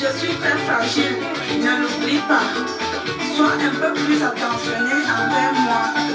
Je suis très fragile, ne l'oublie pas. Sois un peu plus attentionné envers moi.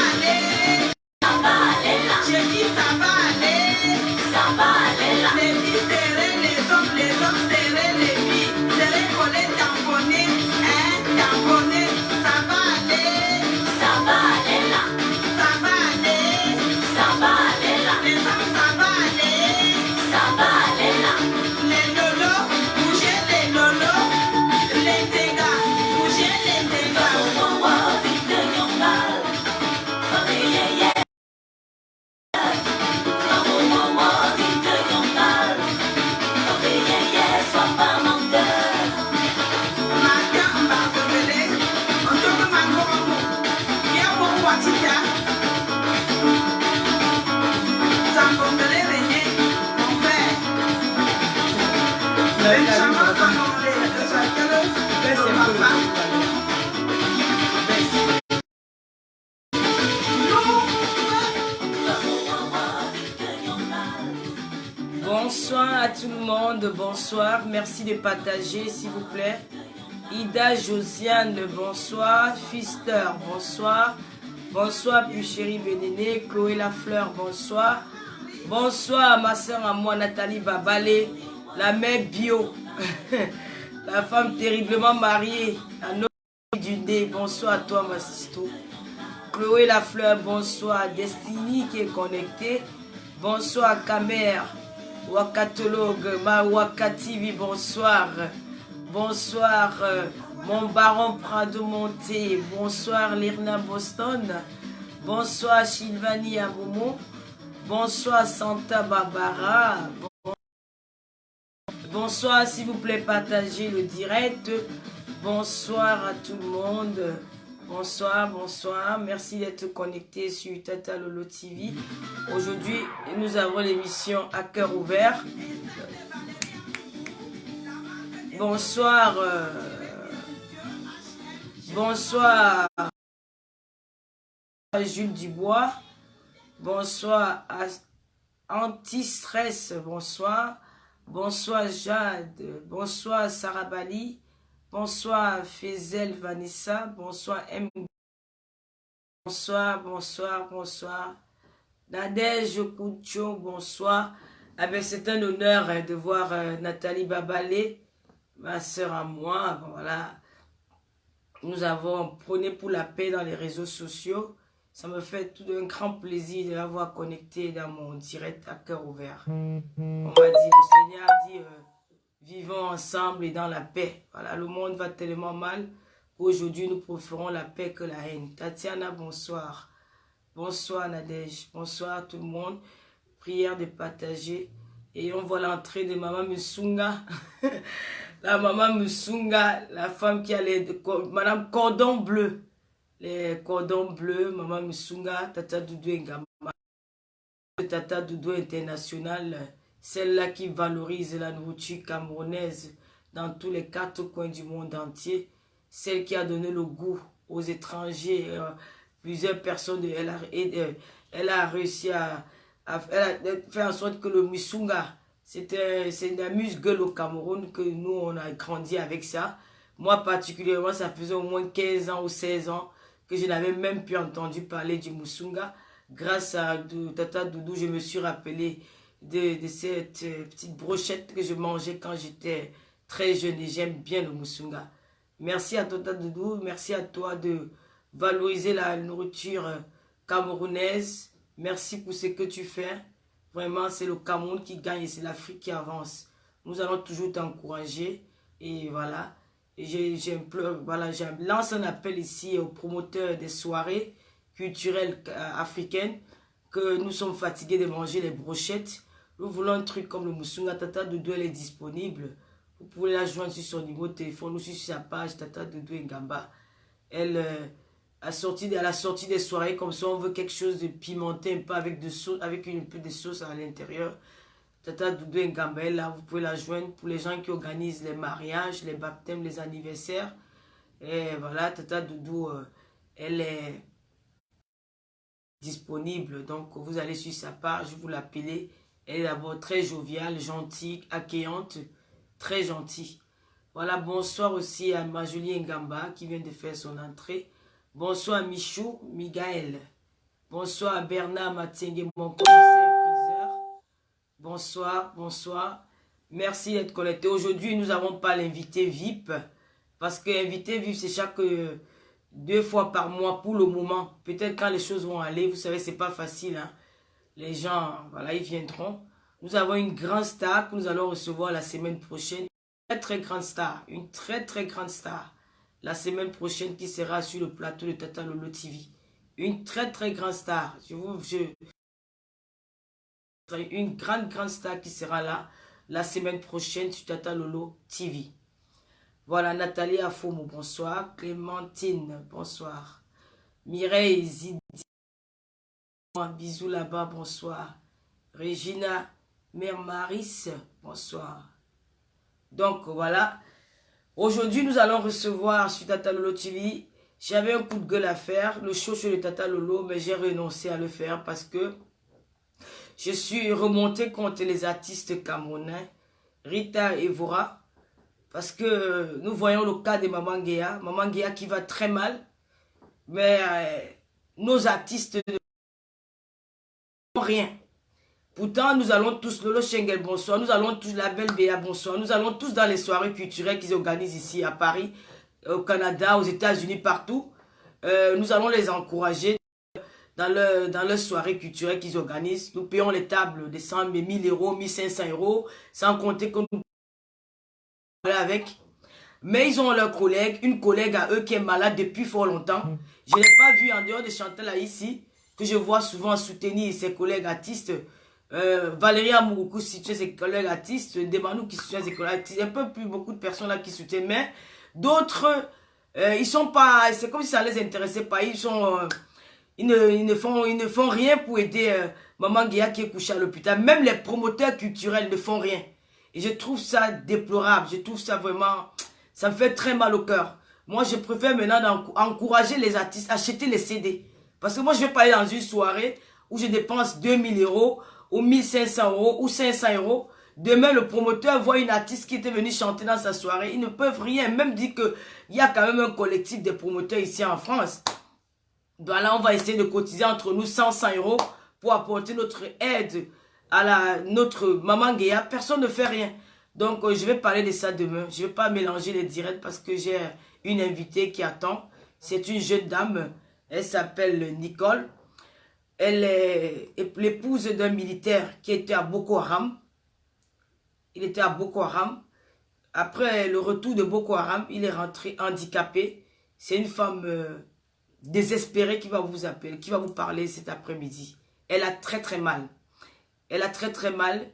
Ça va aller là. Benjamin Kanonde, de laquelle le papa. Bonsoir à tout le monde, bonsoir, merci de partager s'il vous plaît. Ida Josiane, bonsoir. Fister, bonsoir. Bonsoir, plus chérie Bénéné. Chloé Lafleur, bonsoir. Bonsoir, ma soeur à moi, Nathalie Babalé, la mère bio, la femme terriblement mariée, la noble du nez. Bonsoir à toi, ma sisto. Chloé Lafleur, bonsoir. Destiny qui est connectée. Bonsoir, Kamer. Wakatologue, ma Wakativi, bonsoir. Bonsoir, mon baron Prado Monté. Bonsoir, Lirna Boston. Bonsoir, Sylvanie Amomo. Bonsoir, Santa Barbara. Bonsoir, s'il vous plaît, partagez le direct. Bonsoir à tout le monde. Bonsoir, bonsoir. Merci d'être connecté sur Tata Lolo TV. Aujourd'hui, nous avons l'émission à cœur ouvert. Bonsoir. Bonsoir à Jules Dubois. Bonsoir à Anti-Stress. Bonsoir. Bonsoir Jade. Bonsoir Sarah Bali. Bonsoir Fezel Vanessa. Bonsoir M. Bonsoir, bonsoir, bonsoir. Nadège Koucho, bonsoir. Ah ben, c'est un honneur de voir Nathalie Babalé, ma soeur à moi. Bon, voilà. Nous avons prôné pour la paix dans les réseaux sociaux. Ça me fait tout un grand plaisir de l'avoir connecté dans mon direct à cœur ouvert. On m'a dit, le Seigneur dit, vivons ensemble et dans la paix. Voilà, le monde va tellement mal. Aujourd'hui, nous préférons la paix que la haine. Tatiana, bonsoir. Bonsoir Nadège. Bonsoir tout le monde. Prière de partager. Et on voit l'entrée de Maman Musunga. La Maman Musunga, la femme qui a Madame Cordon Bleu. Les cordons bleus, Maman Musunga, Tata Doudou Ngama. Tata Doudou International, celle-là qui valorise la nourriture camerounaise dans tous les 4 coins du monde entier. Celle qui a donné le goût aux étrangers. Plusieurs personnes, elle a réussi à faire en sorte que le Musunga, c'est une amuse-gueule au Cameroun, que nous, on a grandi avec ça. Moi, particulièrement, ça faisait au moins 15 ans ou 16 ans que je n'avais même plus entendu parler du Musunga. Grâce à Tata Doudou, je me suis rappelé de cette petite brochette que je mangeais quand j'étais très jeune et j'aime bien le Musunga. Merci à Tata Doudou, merci à toi de valoriser la nourriture camerounaise. Merci pour ce que tu fais. Vraiment, c'est le Cameroun qui gagne et c'est l'Afrique qui avance. Nous allons toujours t'encourager et voilà. Voilà, je lance un appel ici aux promoteurs des soirées culturelles africaines que nous sommes fatigués de manger les brochettes. Nous voulons un truc comme le Musunga. Tata Doudou, elle est disponible. Vous pouvez la joindre sur son numéro de téléphone ou sur sa page Tata Doudou Ngamba. Elle à la sortie des soirées comme ça, on veut quelque chose de pimenté, un peu avec de sauce, avec un peu de sauce à l'intérieur. Tata Doudou Ngamba, là, vous pouvez la joindre pour les gens qui organisent les mariages, les baptêmes, les anniversaires. Et voilà, Tata Doudou, elle est disponible. Donc, vous allez sur sa page, vous l'appelez. Elle est d'abord très joviale, gentille, accueillante, très gentille. Voilà, bonsoir aussi à Majolie Ngamba qui vient de faire son entrée. Bonsoir à Michou Miguel. Bonsoir à Bernard Matingue, mon commissaire-priseur. Bonsoir, bonsoir. Merci d'être connecté. Aujourd'hui, nous n'avons pas l'invité VIP. Parce que l'invité VIP, c'est chaque 2 fois par mois pour le moment. Peut-être quand les choses vont aller, vous savez, c'est pas facile. Hein. Les gens, voilà, ils viendront. Nous avons une grande star que nous allons recevoir la semaine prochaine. Une très grande star. Une très grande star. La semaine prochaine qui sera sur le plateau de Tata Lolo TV. Une très grande star. Une grande star qui sera là la semaine prochaine sur Tata Lolo TV. Voilà, Nathalie Afomo, bonsoir. Clémentine, bonsoir. Mireille Zidi, bisous là-bas, bonsoir. Regina Mermaris, bonsoir. Donc voilà. Aujourd'hui, nous allons recevoir sur Tata Lolo TV. J'avais un coup de gueule à faire, le show sur le Tata Lolo, mais j'ai renoncé à le faire parce que je suis remonté contre les artistes camerounais, Rita et Vora, parce que nous voyons le cas de Maman Guéa qui va très mal, mais nos artistes ne font rien. Pourtant, nous allons tous, Lolo Schengel, bonsoir, nous allons tous, la belle Béa, bonsoir, nous allons tous dans les soirées culturelles qu'ils organisent ici à Paris, au Canada, aux États-Unis, partout. Nous allons les encourager dans leur soirée culturelle qu'ils organisent. Nous payons les tables de 100, 1000 euros, 1500 euros, sans compter que nous avec. Mais ils ont leur collègue, une collègue à eux qui est malade depuis fort longtemps. Je ne l'ai pas vu en dehors de Chantal ici, que je vois souvent soutenir ses collègues artistes. Valérie Amouroukou soutient ses collègues artistes, Demanou qui soutient ses collègues artistes, un peu plus beaucoup de personnes là qui soutiennent, mais d'autres, ils sont pas, c'est comme si ça les intéressait pas, ils sont, ils ne font rien pour aider Maman Guéa qui est couchée à l'hôpital, même les promoteurs culturels ne font rien. Et je trouve ça déplorable, je trouve ça vraiment, ça me fait très mal au cœur. Moi, je préfère maintenant encourager les artistes, acheter les CD. Parce que moi, je vais pas aller dans une soirée où je dépense 2000 euros ou 1500 euros ou 500 euros. Demain, le promoteur voit une artiste qui était venue chanter dans sa soirée. Ils ne peuvent rien, même dire qu'il y a quand même un collectif de promoteurs ici en France. Donc là, on va essayer de cotiser entre nous 100 euros pour apporter notre aide à notre Maman Guéa. Personne ne fait rien. Donc, je vais parler de ça demain. Je ne vais pas mélanger les directs parce que j'ai une invitée qui attend. C'est une jeune dame. Elle s'appelle Nicole. Elle est l'épouse d'un militaire qui était à Boko Haram. Il était à Boko Haram. Après le retour de Boko Haram, il est rentré handicapé. C'est une femme désespérée qui va vous appeler, qui va vous parler cet après-midi. Elle a très très mal. Elle a très très mal.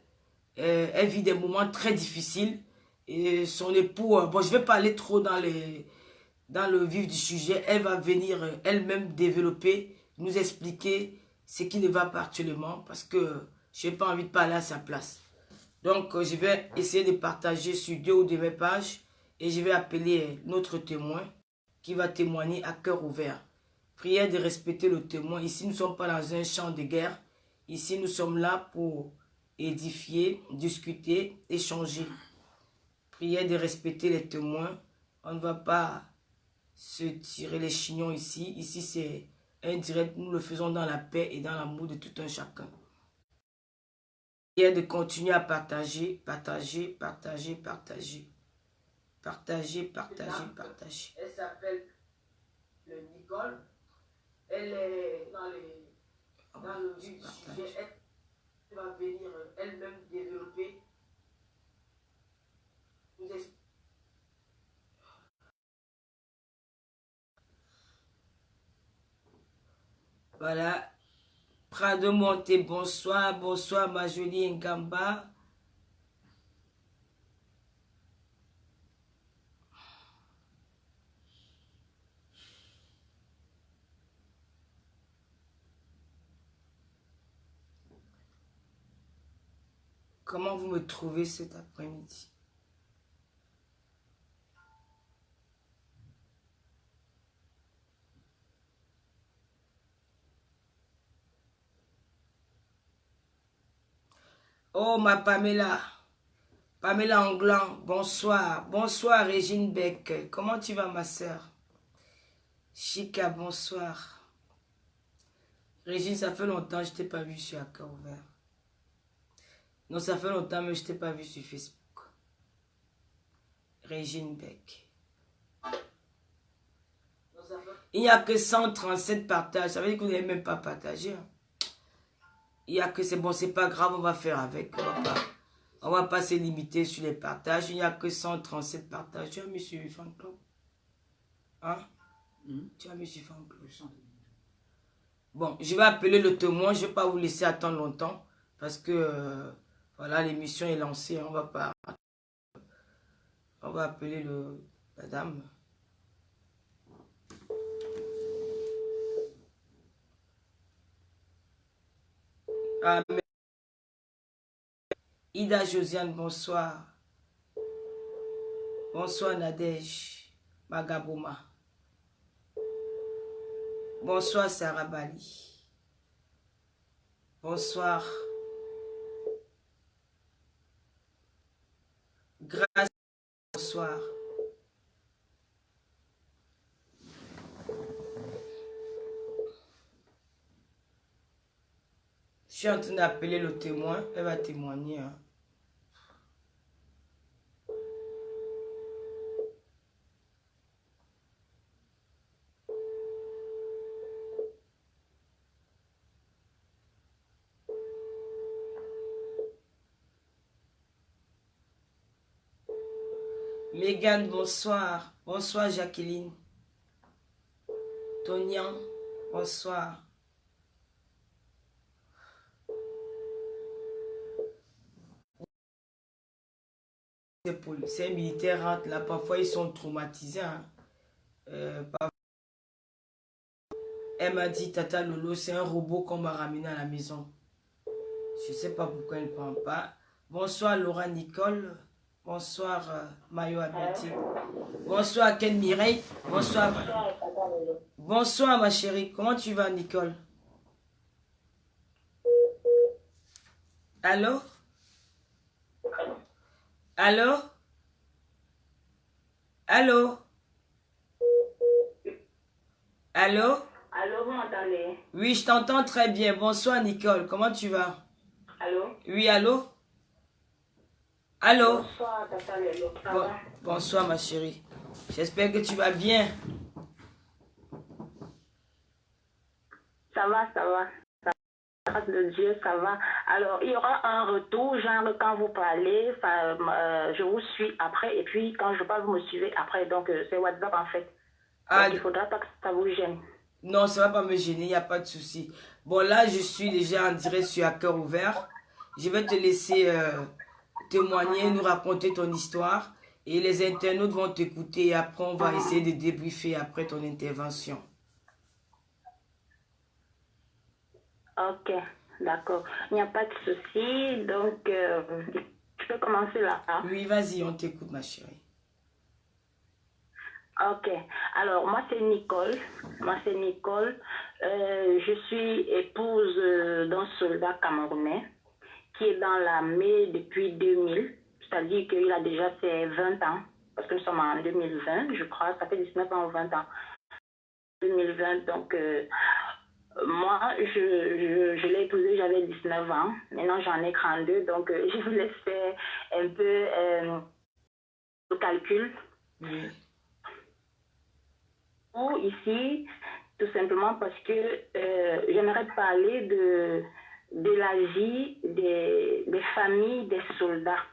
Elle vit des moments très difficiles. Et son époux, bon, je ne vais pas aller trop dans le vif du sujet. Elle va venir elle-même développer, nous expliquer ce qui ne va pas actuellement parce que je n'ai pas envie de parler à sa place. Donc, je vais essayer de partager sur 2 ou 2 de mes pages et je vais appeler notre témoin qui va témoigner à cœur ouvert. Prière de respecter le témoin. Ici, nous ne sommes pas dans un champ de guerre. Ici, nous sommes là pour édifier, discuter, échanger. Prière de respecter les témoins. On ne va pas se tirer les chignons ici. Ici, c'est un direct. Nous le faisons dans la paix et dans l'amour de tout un chacun. Prière de continuer à partager, partager, partager, partager. Partager, partager, partager. Elle s'appelle Nicole. Elle est dans le vif du sujet. Elle va venir elle-même développer. Voilà. Prado Monté, bonsoir. Bonsoir, ma jolie Ngamba. Comment vous me trouvez cet après-midi? Oh, ma Pamela. Pamela Anglan, bonsoir. Bonsoir, Régine Beck. Comment tu vas, ma soeur? Chica, bonsoir. Régine, ça fait longtemps que je ne t'ai pas vu sur Cœur Ouvert. Non, ça fait longtemps, mais je ne t'ai pas vu sur Facebook. Régine Beck. Il n'y a que 137 partages. Ça veut dire que vous n'avez même pas partagé. Il n'y a que c'est bon, c'est pas grave, on va faire avec. On va pas se limiter sur les partages. Il n'y a que 137 partages. Tu as mis sur Fan Club? Hein? Tu as mis sur Fan Club? Bon, je vais appeler le témoin. Je ne vais pas vous laisser attendre longtemps. Parce que, voilà, l'émission est lancée. On va appeler la dame. Ah, Ida Josiane, bonsoir. Bonsoir Nadège Magabouma. Bonsoir Sarah Bali. Bonsoir. Grâce. Bonsoir. Je suis en train d'appeler le témoin. Elle va témoigner. Hein. Mégane, bonsoir. Bonsoir Jacqueline. Tonian, bonsoir. Ces militaires rentrent là, parfois ils sont traumatisés. Hein. Elle m'a dit, Tata Lolo, c'est un robot qu'on m'a ramené à la maison. Je ne sais pas pourquoi elle ne prend pas. Bonsoir Laura Nicole. Bonsoir Mayo Abeti. Bonsoir Ken Mireille. Bonsoir. Bonsoir ma chérie. Comment tu vas Nicole? Allô? Allô? Allô? Allô? Allô, vous m'entendez? Oui, je t'entends très bien. Bonsoir Nicole. Comment tu vas? Allô? Oui, allô? Allô? Bonsoir, Tata Lolo. Ça va? Bonsoir ma chérie. J'espère que tu vas bien. Ça va, ça va. Grâce de Dieu, ça va. Alors, il y aura un retour, genre quand vous parlez, je vous suis après, et puis quand je parle, vous me suivez après. Donc, c'est WhatsApp en fait. Ah, donc, il ne faudra pas que ça vous gêne. non, ça va pas me gêner, il n'y a pas de souci. Bon, là, je suis déjà en direct sur À Cœur Ouvert. Je vais te laisser témoigner, nous raconter ton histoire. Et les internautes vont t'écouter et après, on va essayer de débriefer après ton intervention. Ok, d'accord. Il n'y a pas de souci. Donc, je peux commencer là. Hein? Oui, vas-y, on t'écoute, ma chérie. Ok. Alors, moi, c'est Nicole. Je suis épouse d'un soldat camerounais qui est dans l'armée depuis 2000. C'est-à-dire qu'il a déjà ses 20 ans. Parce que nous sommes en 2020, je crois. Ça fait 19 ans ou 20 ans. 2020, donc... moi, je l'ai épousé, j'avais 19 ans. Maintenant, j'en ai 32. Donc, je vous laisse faire un peu le calcul. Oui. Ou ici, tout simplement parce que j'aimerais parler de la vie des familles des soldats.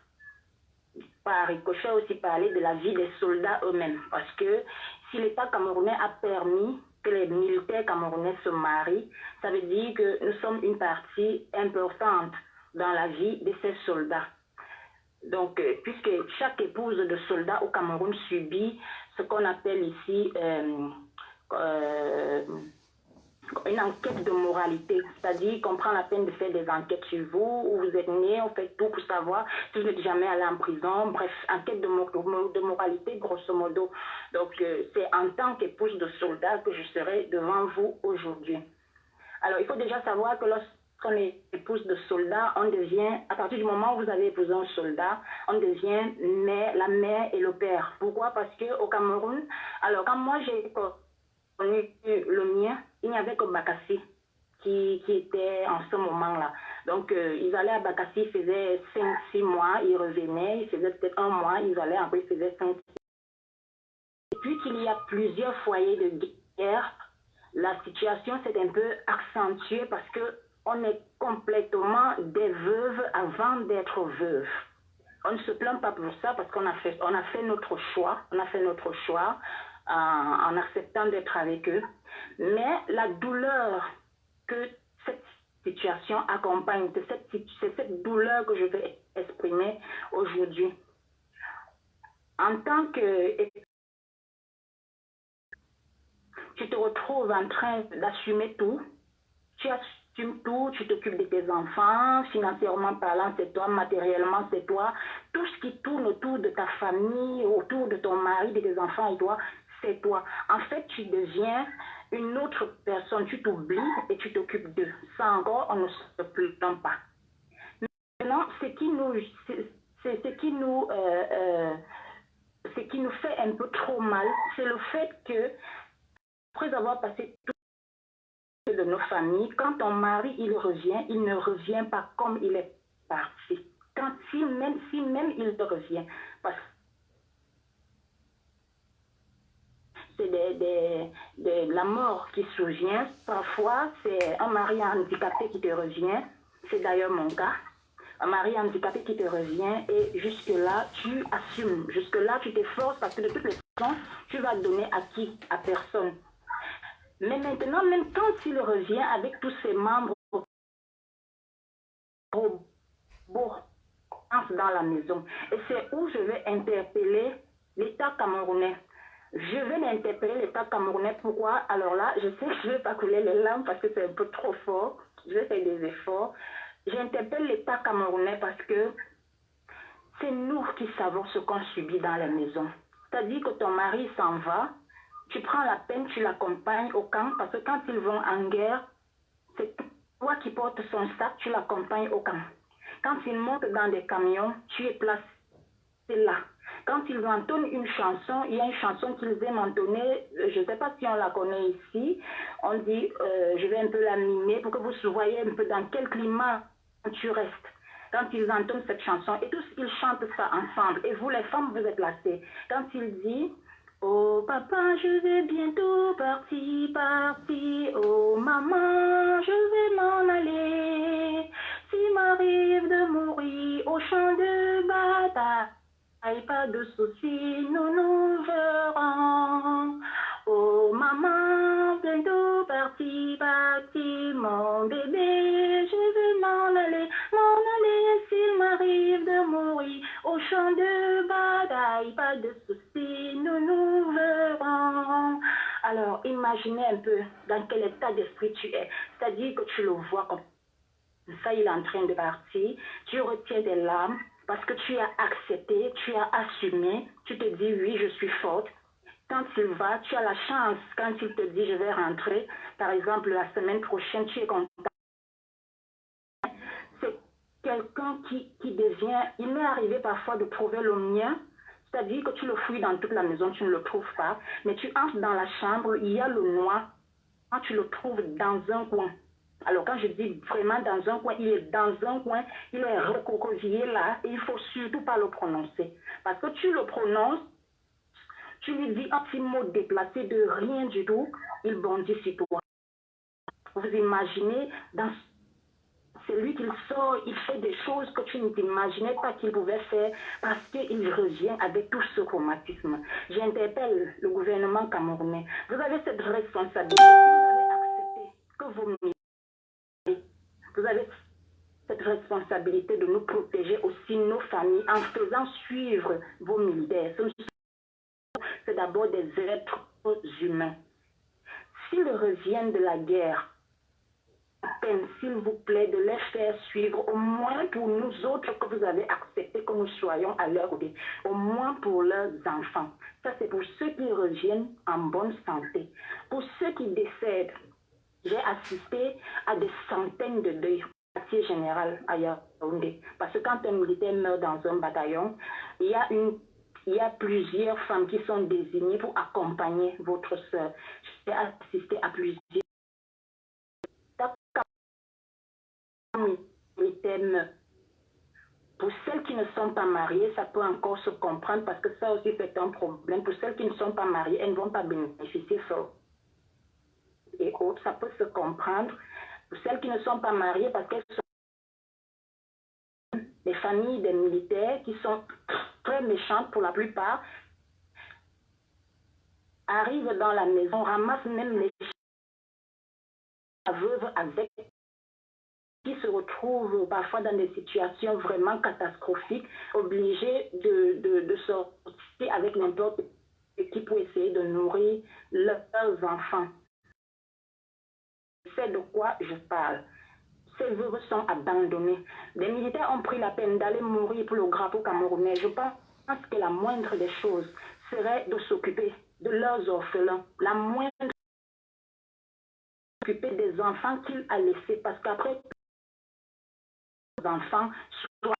Par ricochet aussi parler de la vie des soldats eux-mêmes. Parce que si l'État camerounais a permis que les militaires camerounais se marient, ça veut dire que nous sommes une partie importante dans la vie de ces soldats. Donc, puisque chaque épouse de soldat au Cameroun subit ce qu'on appelle ici une enquête de moralité, c'est-à-dire qu'on prend la peine de faire des enquêtes sur vous, où vous êtes né, on fait tout pour savoir si vous n'êtes jamais allé en prison, bref, enquête de moralité grosso modo. Donc c'est en tant qu'épouse de soldat que je serai devant vous aujourd'hui. Alors il faut déjà savoir que lorsqu'on est épouse de soldat, on devient, à partir du moment où vous avez épousé un soldat, on devient la mère et le père. Pourquoi? Parce qu'au Cameroun, alors quand moi j'ai connu le mien, il n'y avait que Bakassi qui était en ce moment-là. Donc, ils allaient à Bakassi, ils faisaient 5-6 mois, ils revenaient, ils faisaient peut-être 1 mois, ils allaient après, ils faisaient 5. Et puis qu'il y a plusieurs foyers de guerre, la situation s'est un peu accentuée parce qu'on est complètement des veuves avant d'être veuves. On ne se plaint pas pour ça parce qu'on a fait notre choix, en acceptant d'être avec eux. Mais la douleur que cette situation accompagne, c'est cette douleur que je vais exprimer aujourd'hui. En tant que... Tu te retrouves en train d'assumer tout. Tu assumes tout, tu t'occupes de tes enfants, financièrement parlant, c'est toi, matériellement, c'est toi. Tout ce qui tourne autour de ta famille, autour de ton mari, de tes enfants et toi, c'est toi. En fait, tu deviens une autre personne, tu t'oublies et tu t'occupes d'eux. Ça encore, on ne se plaint pas. Maintenant, ce qui nous fait un peu trop mal, c'est le fait que, après avoir passé tout de nos familles, quand ton mari il revient, il ne revient pas comme il est parti. Si même il revient, parce que c'est la mort qui survient. Parfois, c'est un mari handicapé qui te revient. C'est d'ailleurs mon cas. Un mari handicapé qui te revient et jusque-là, tu assumes. Jusque-là, tu t'efforces parce que de toutes les façons, tu vas donner à qui? À personne. Mais maintenant, même quand il revient avec tous ses membres dans la maison, et c'est où je vais interpeller l'État camerounais. Je vais l'interpeller l'État camerounais. Pourquoi? Alors là, je sais que je ne vais pas couler les larmes parce que c'est un peu trop fort. Je vais faire des efforts. J'interpelle l'État camerounais parce que c'est nous qui savons ce qu'on subit dans la maison. C'est-à-dire que ton mari s'en va, tu prends la peine, tu l'accompagnes au camp parce que quand ils vont en guerre, c'est toi qui portes son sac, tu l'accompagnes au camp. Quand ils montent dans des camions, tu es placé là. Quand ils entonnent une chanson, il y a une chanson qu'ils aiment entonner, je ne sais pas si on la connaît ici, on dit, je vais un peu la mimer pour que vous voyez un peu dans quel climat tu restes. Quand ils entonnent cette chanson, et tous ils chantent ça ensemble, et vous les femmes, vous êtes lassées. Quand il dit, oh papa, je vais bientôt partir, oh maman, je vais m'en aller, s'il m'arrive de mourir au champ de bataille, pas de soucis, nous verrons. Oh maman, bientôt parti, mon bébé, je vais m'en aller, s'il m'arrive de mourir au champ de bataille, pas de soucis, nous verrons. Alors, imaginez un peu dans quel état d'esprit tu es, c'est-à-dire que tu le vois comme ça, il est en train de partir, tu retiens des larmes parce que tu as accepté, tu as assumé, tu te dis oui, je suis forte. Quand il va, tu as la chance, quand il te dit je vais rentrer, par exemple la semaine prochaine, tu es content. C'est quelqu'un qui devient, il m'est arrivé parfois de trouver le mien, c'est-à-dire que tu le fouilles dans toute la maison, tu ne le trouves pas, mais tu entres dans la chambre, il y a le noir, quand tu le trouves dans un coin. Alors quand je dis vraiment dans un coin, il est dans un coin, il est recroquevillé là, et il ne faut surtout pas le prononcer. Parce que tu le prononces, tu lui dis un petit mot déplacé de rien du tout, il bondit sur toi. Vous imaginez, c'est lui qu'il sort, il fait des choses que tu ne t'imaginais pas qu'il pouvait faire parce qu'il revient avec tout ce traumatisme. J'interpelle le gouvernement camerounais. Vous avez cette responsabilité. Si vous avez accepté que vous militez, vous avez cette responsabilité de nous protéger aussi, nos familles, en faisant suivre vos militaires. C'est d'abord des êtres humains. S'ils reviennent de la guerre, à peine, s'il vous plaît, de les faire suivre, au moins pour nous autres que vous avez accepté que nous soyons à leur côté, au moins pour leurs enfants. Ça, c'est pour ceux qui reviennent en bonne santé. Pour ceux qui décèdent, j'ai assisté à des centaines de deuils au quartier général à Yaoundé. Parce que quand un militaire meurt dans un bataillon, il y a plusieurs femmes qui sont désignées pour accompagner votre soeur. J'ai assisté à plusieurs militaires. Pour celles qui ne sont pas mariées, ça peut encore se comprendre parce que ça aussi c'est un problème. Pour celles qui ne sont pas mariées, elles ne vont pas bénéficier et autres, ça peut se comprendre. Pour celles qui ne sont pas mariées, parce qu'elles sont des familles des militaires qui sont très méchantes pour la plupart, arrivent dans la maison, ramassent même les veuves avec, qui se retrouvent parfois dans des situations vraiment catastrophiques, obligés de sortir avec n'importe qui pour essayer de nourrir leurs enfants. C'est de quoi je parle. ces veuves sont abandonnées. Les militaires ont pris la peine d'aller mourir pour le drapeau camerounais. Je pense que la moindre des choses serait de s'occuper de leurs orphelins. La moindre s'occuper des enfants qu'il a laissés. Parce qu'après, les enfants soient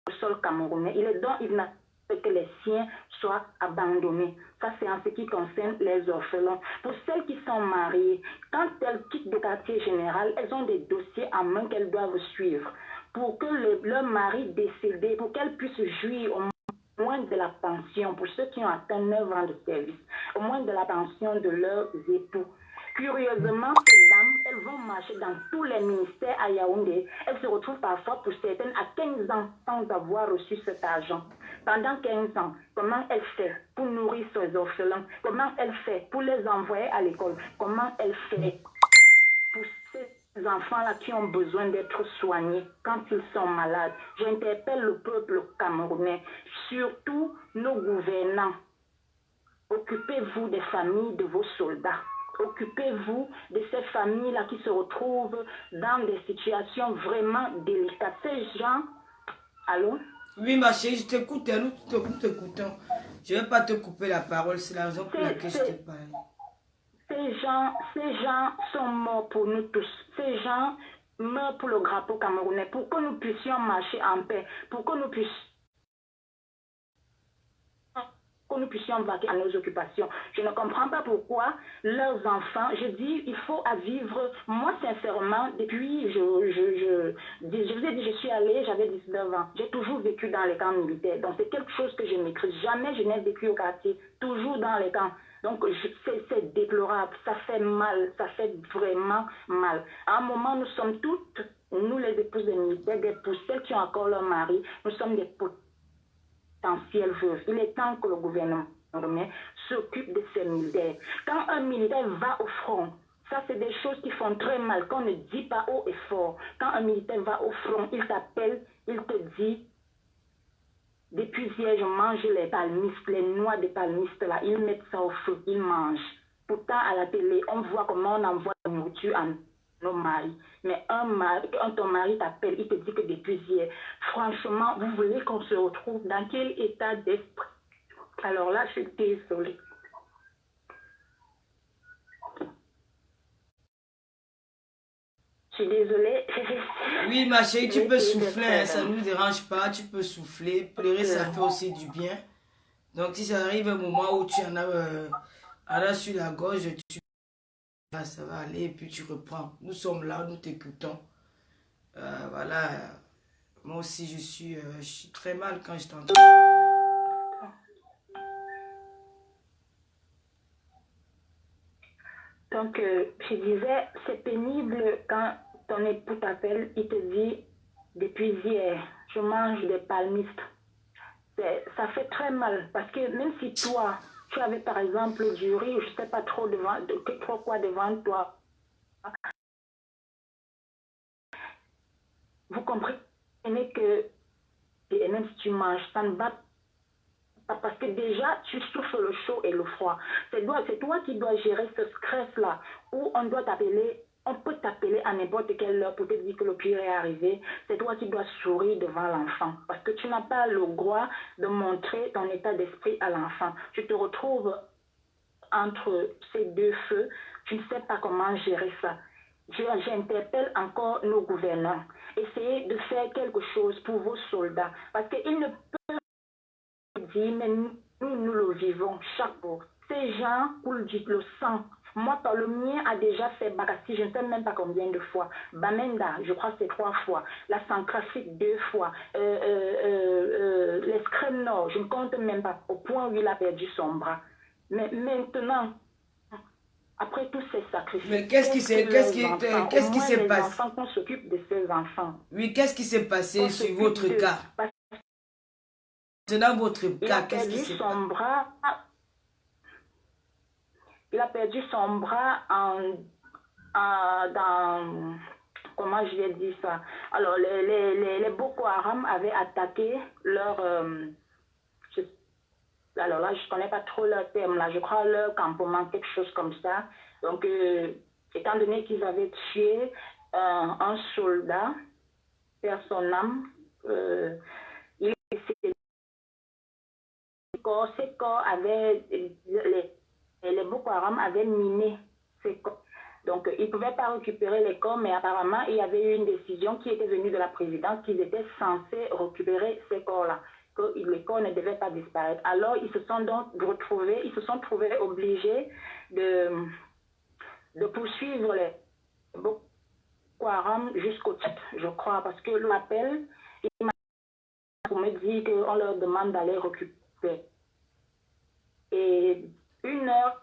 au sol camerounais, il est donc inacceptable que les siens soient abandonnés. Ça, c'est en ce qui concerne les orphelins. Pour celles qui sont mariées, quand elles quittent le quartier général, elles ont des dossiers en main qu'elles doivent suivre. Pour que leur mari décédé, pour qu'elles puissent jouir au moins de la pension, pour ceux qui ont atteint 9 ans de service, au moins de la pension de leurs époux. Curieusement, ces dames, elles vont marcher dans tous les ministères à Yaoundé. Elles se retrouvent parfois, pour certaines, à 15 ans sans avoir reçu cet argent. Pendant 15 ans, comment elle fait pour nourrir ses orphelins? Comment elle fait pour les envoyer à l'école? Comment elle fait pour ces enfants-là qui ont besoin d'être soignés quand ils sont malades? J'interpelle le peuple camerounais, surtout nos gouvernants. Occupez-vous des familles de vos soldats. Occupez-vous de ces familles-là qui se retrouvent dans des situations vraiment délicates. Ces gens... Allô? Oui, ma chérie, je t'écoute, nous t'écoutons. Je ne vais pas te couper la parole, c'est la raison pour laquelle je te parle. Ces gens sont morts pour nous tous. Ces gens meurent pour le drapeau camerounais, pour que nous puissions marcher en paix, pour que nous puissions vaquer à nos occupations. Je ne comprends pas pourquoi leurs enfants, je dis, il faut à vivre. Moi, sincèrement, depuis, je vous ai dit, je suis allée, j'avais 19 ans. J'ai toujours vécu dans les camps militaires. Donc, c'est quelque chose que je maîtrise. Jamais je n'ai vécu au quartier, toujours dans les camps. Donc, c'est déplorable, ça fait mal, ça fait vraiment mal. À un moment, nous sommes toutes, nous les épouses des militaires, pour celles qui ont encore leur mari, nous sommes des potentielles veuves. Il est temps que le gouvernement s'occupe de ces militaires. Quand un militaire va au front, ça c'est des choses qui font très mal, qu'on ne dit pas haut et fort. Quand un militaire va au front, il t'appelle, il te dit, depuis hier, je mange les palmistes, les noix de palmistes là, ils mettent ça au feu, ils mangent. Pourtant, à la télé, on voit comment on envoie la nourriture à nos maris. Mais quand ton mari t'appelle, il te dit que depuis hier, franchement, vous voulez qu'on se retrouve dans quel état d'esprit? Alors là, je suis désolée. Je suis désolée. Oui, ma chérie, tu peux souffler, hein, ça ne nous dérange pas, tu peux souffler. Pleurer, ça fait aussi du bien. Donc, si ça arrive un moment où tu en as sur la gorge, ça va aller et puis tu reprends. Nous sommes là, nous t'écoutons. Voilà. Moi aussi, je suis très mal quand je t'entends. Donc, je disais, c'est pénible quand ton époux t'appelle, il te dit, depuis hier, je mange des palmistes. Ça fait très mal parce que même si toi, tu avais par exemple du riz, je ne sais pas trop quoi devant toi, vous comprenez que, et même si tu manges, ça ne va pas parce que déjà, tu souffres le chaud et le froid. C'est toi qui dois gérer ce stress-là où on doit t'appeler. On peut t'appeler à n'importe quelle heure pour te dire que le pire est arrivé. C'est toi qui dois sourire devant l'enfant. Parce que tu n'as pas le droit de montrer ton état d'esprit à l'enfant. Tu te retrouves entre ces deux feux. Tu ne sais pas comment gérer ça. J'interpelle encore nos gouvernants. Essayez de faire quelque chose pour vos soldats. Parce qu'ils ne peuvent dire, mais nous le vivons chaque jour. Ces gens coulent le sang. Moi, le mien a déjà fait Bakassi, je ne sais même pas combien de fois. Bamenda, je crois que c'est 3 fois. La Centrafrique, 2 fois. L'Escrème Nord, je ne compte même pas. Au point où il a perdu son bras. Mais maintenant, après tous ces sacrifices, mais qu'est-ce qui s'est passé? Les enfants qu'on s'occupe de ces enfants. Oui, qu'est-ce qui s'est passé sur votre cas? Dans votre cas, qu'est-ce qui s'est passé? Il a perdu son bras dans... Comment je vais dire ça? Alors, les Boko Haram avaient attaqué leur... alors là, je ne connais pas trop leur terme, là. Je crois leur campement, quelque chose comme ça. Donc, étant donné qu'ils avaient tué un soldat perd son âme. Il est décédé. Ces corps avaient, les Boko Haram avaient miné ces corps. Donc, ils ne pouvaient pas récupérer les corps, mais apparemment, il y avait eu une décision qui était venue de la présidence qu'ils étaient censés récupérer ces corps-là, que les corps ne devaient pas disparaître. Alors, ils se sont donc retrouvés, ils se sont trouvés obligés de poursuivre les Boko Haram jusqu'au Tchad, je crois, parce que l'appel, il m'a pour me dire qu'on leur demande d'aller récupérer. Et 1 heure,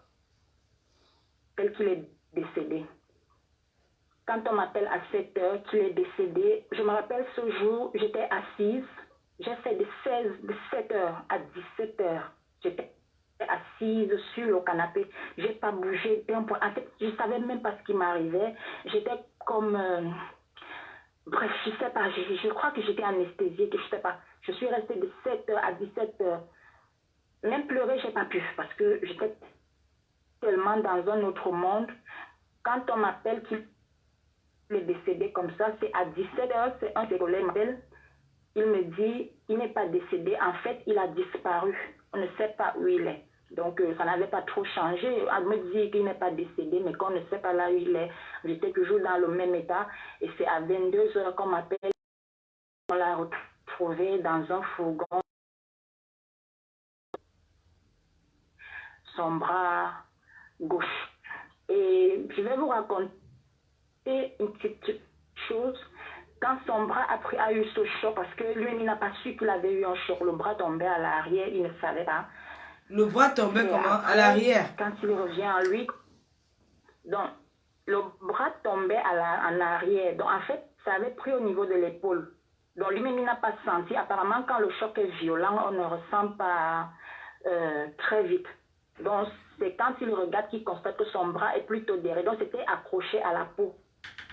tel qu'il est décédé. Quand on m'appelle à 7 heures qu'il est décédé, je me rappelle ce jour, j'étais assise, j'ai fait de 7 heures à 17 heures. J'étais assise sur le canapé, j'ai pas bougé d'un point. En fait, je savais même pas ce qui m'arrivait. J'étais comme... bref, je sais pas, je crois que j'étais anesthésiée, que je sais pas. Je suis restée de 7 heures à 17 heures. Même pleurer, j'ai pas pu, parce que j'étais tellement dans un autre monde. Quand on m'appelle qu'il est décédé comme ça, c'est à 17 heures, c'est un des collègues m'appelle, il me dit, il n'est pas décédé, en fait, il a disparu. On ne sait pas où il est. Donc, ça n'avait pas trop changé. On me dit qu'il n'est pas décédé, mais qu'on ne sait pas là où il est. J'étais toujours dans le même état. Et c'est à 22 heures qu'on m'appelle. On l'a retrouvé dans un fourgon. Son bras gauche. Et je vais vous raconter une petite chose. Quand son bras a eu ce choc, parce que lui, il n'a pas su qu'il avait eu un choc, le bras tombait à l'arrière, il ne savait pas. Le bras tombait comment? À l'arrière? Quand il revient à lui, donc le bras tombait en arrière. Donc en fait, ça avait pris au niveau de l'épaule. Donc lui-même, il n'a pas senti. Apparemment, quand le choc est violent, on ne ressent pas très vite. Donc c'est quand il regarde qu'il constate que son bras est plutôt derrière. Donc c'était accroché à la peau.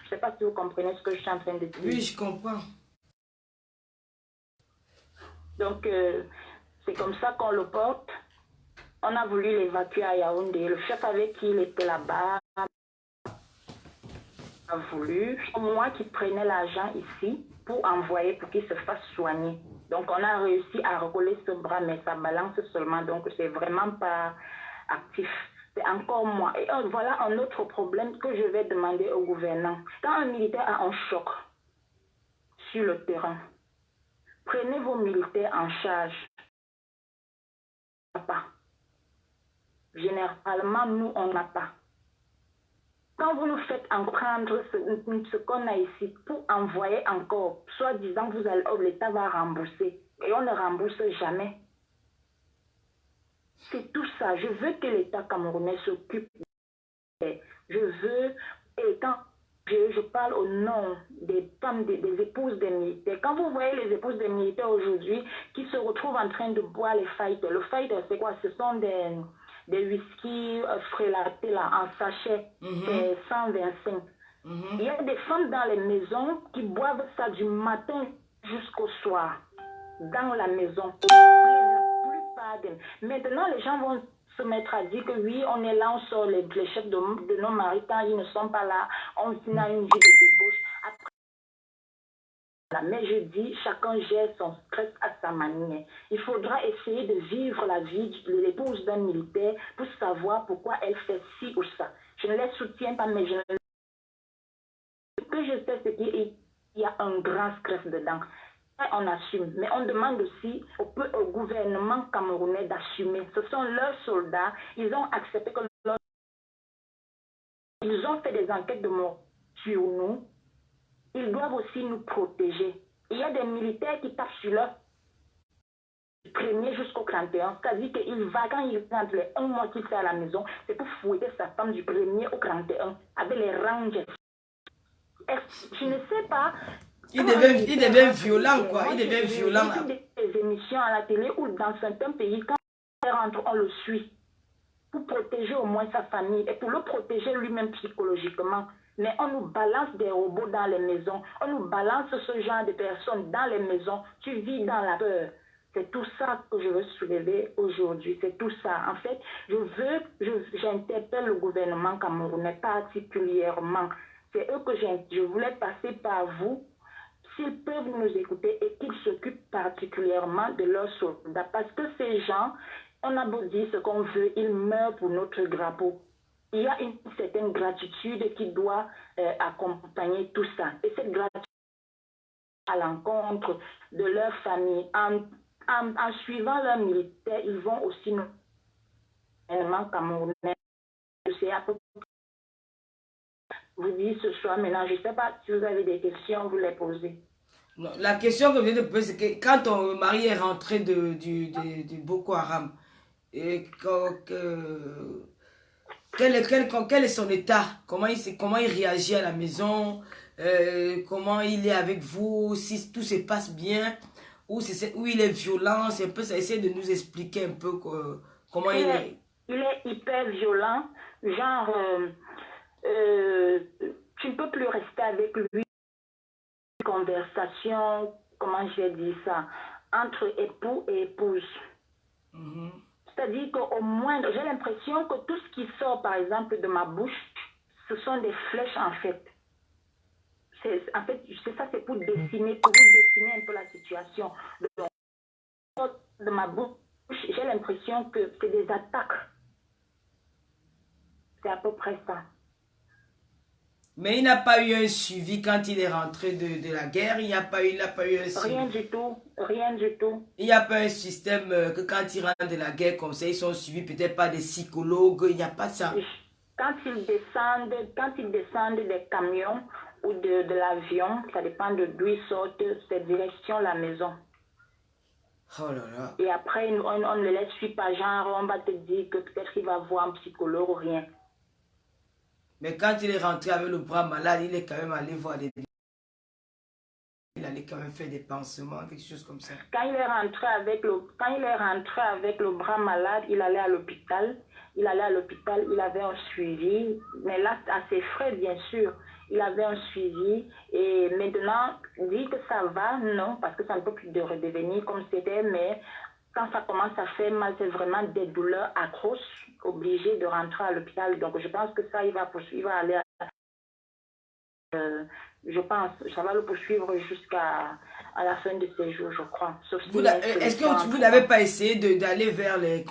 Je ne sais pas si vous comprenez ce que je suis en train de dire. Oui, je comprends. Donc, c'est comme ça qu'on le porte. On a voulu l'évacuer à Yaoundé. Le chef avec qui il était là-bas a voulu. C'est moi qui prenais l'argent ici pour envoyer pour qu'il se fasse soigner. Donc, on a réussi à recoller ce bras, mais ça balance seulement. Donc, c'est vraiment pas actif. C'est encore moi. Et voilà un autre problème que je vais demander au gouvernement. Quand un militaire a un choc sur le terrain, prenez vos militaires en charge. Pas. Généralement, nous, on n'a pas. Quand vous nous faites en prendre ce qu'on a ici pour envoyer encore, soi-disant que l'État va rembourser, et on ne rembourse jamais. C'est tout ça. Je veux que l'État camerounais s'occupe. Je veux, et quand je parle au nom des femmes, des épouses des militaires. Quand vous voyez les épouses des militaires aujourd'hui qui se retrouvent en train de boire les fighters, le fighter, c'est quoi? Ce sont des whisky frélatés là, en sachet, c'est 125. Il y a des femmes dans les maisons qui boivent ça du matin jusqu'au soir, dans la maison. Maintenant, les gens vont se mettre à dire que oui, on est là, on sort les chefs de nos maris quand ils ne sont pas là, on a une vie de débauche. Après, mais je dis, chacun gère son stress à sa manière. Il faudra essayer de vivre la vie de l'épouse d'un militaire pour savoir pourquoi elle fait ci ou ça. Je ne les soutiens pas, mais ce que je sais, c'est qu'il y a un grand stress dedans. On assume, mais on demande aussi au gouvernement camerounais d'assumer. Ce sont leurs soldats, ils ont accepté que ils ont fait des enquêtes de mort sur nous. Ils doivent aussi nous protéger. Il y a des militaires qui tapent sur leur premier jusqu'au 31. C'est-à-dire qu'il va, quand il rentre les 1 mois qu'il fait à la maison, c'est pour fouetter sa femme du 1er au 31 avec les rangers. Je ne sais pas. Il devient violent, quoi. Il devient violent. Des émissions à la télé ou dans certains pays, quand il rentre, on le suit. Pour protéger au moins sa famille et pour le protéger lui-même psychologiquement. Mais on nous balance des robots dans les maisons. On nous balance ce genre de personnes dans les maisons. Tu vis dans la peur. C'est tout ça que je veux soulever aujourd'hui. C'est tout ça. En fait, j'interpelle le gouvernement camerounais particulièrement. C'est eux que je voulais passer par vous, s'ils peuvent nous écouter et qu'ils s'occupent particulièrement de leurs soldats. Parce que ces gens, on a beau dire ce qu'on veut, ils meurent pour notre drapeau. Il y a une certaine gratitude qui doit accompagner tout ça. Et cette gratitude à l'encontre de leur famille, en suivant leur militaire, ils vont aussi nous camerounais. C'est à peu près vous dites ce soir. Maintenant, je ne sais pas si vous avez des questions, vous les posez. Non, la question que je viens de poser, c'est que quand ton mari est rentré du Boko Haram, et quel est son état? Comment il réagit à la maison? Comment il est avec vous? Si tout se passe bien? Ou il est violent? C'est un peu ça. Essayez de nous expliquer un peu comment il est. Il est hyper violent. Genre, tu ne peux plus rester avec lui. Conversation, comment je vais dire ça, entre époux et épouse. C'est-à-dire qu'au moins, j'ai l'impression que tout ce qui sort, par exemple, de ma bouche, ce sont des flèches, en fait. En fait, c'est ça, c'est pour dessiner, pour vous dessiner un peu la situation. Donc, de ma bouche, j'ai l'impression que c'est des attaques. C'est à peu près ça. Mais il n'a pas eu un suivi quand il est rentré de la guerre. Il n'a pas eu un suivi. Rien du tout. Rien du tout. Il n'y a pas un système que quand ils rentrent de la guerre comme ça, ils sont suivis peut-être par des psychologues. Il n'y a pas ça. Quand ils descendent des camions ou de l'avion, ça dépend d'où ils sortent, c'est direction la maison. Oh là là. Et après, on ne les laisse suivre pas, genre, on va te dire que peut-être qu'il va voir un psychologue ou rien. Mais quand il est rentré avec le bras malade, il est quand même allé voir des... Il allait quand même faire des pansements, quelque chose comme ça. Quand il est rentré avec le bras malade, il allait à l'hôpital. Il avait un suivi. Mais là, à ses frais, bien sûr, il avait un suivi. Et maintenant, dit que ça va, non, parce que ça ne peut plus redevenir comme c'était, mais quand ça commence à faire mal, c'est vraiment des douleurs atroces, obligé de rentrer à l'hôpital. Donc, je pense que ça, il va aller je pense, ça va le poursuivre jusqu'à la fin de ses jours, je crois. Est-ce que vous n'avez pas essayé d'aller vers les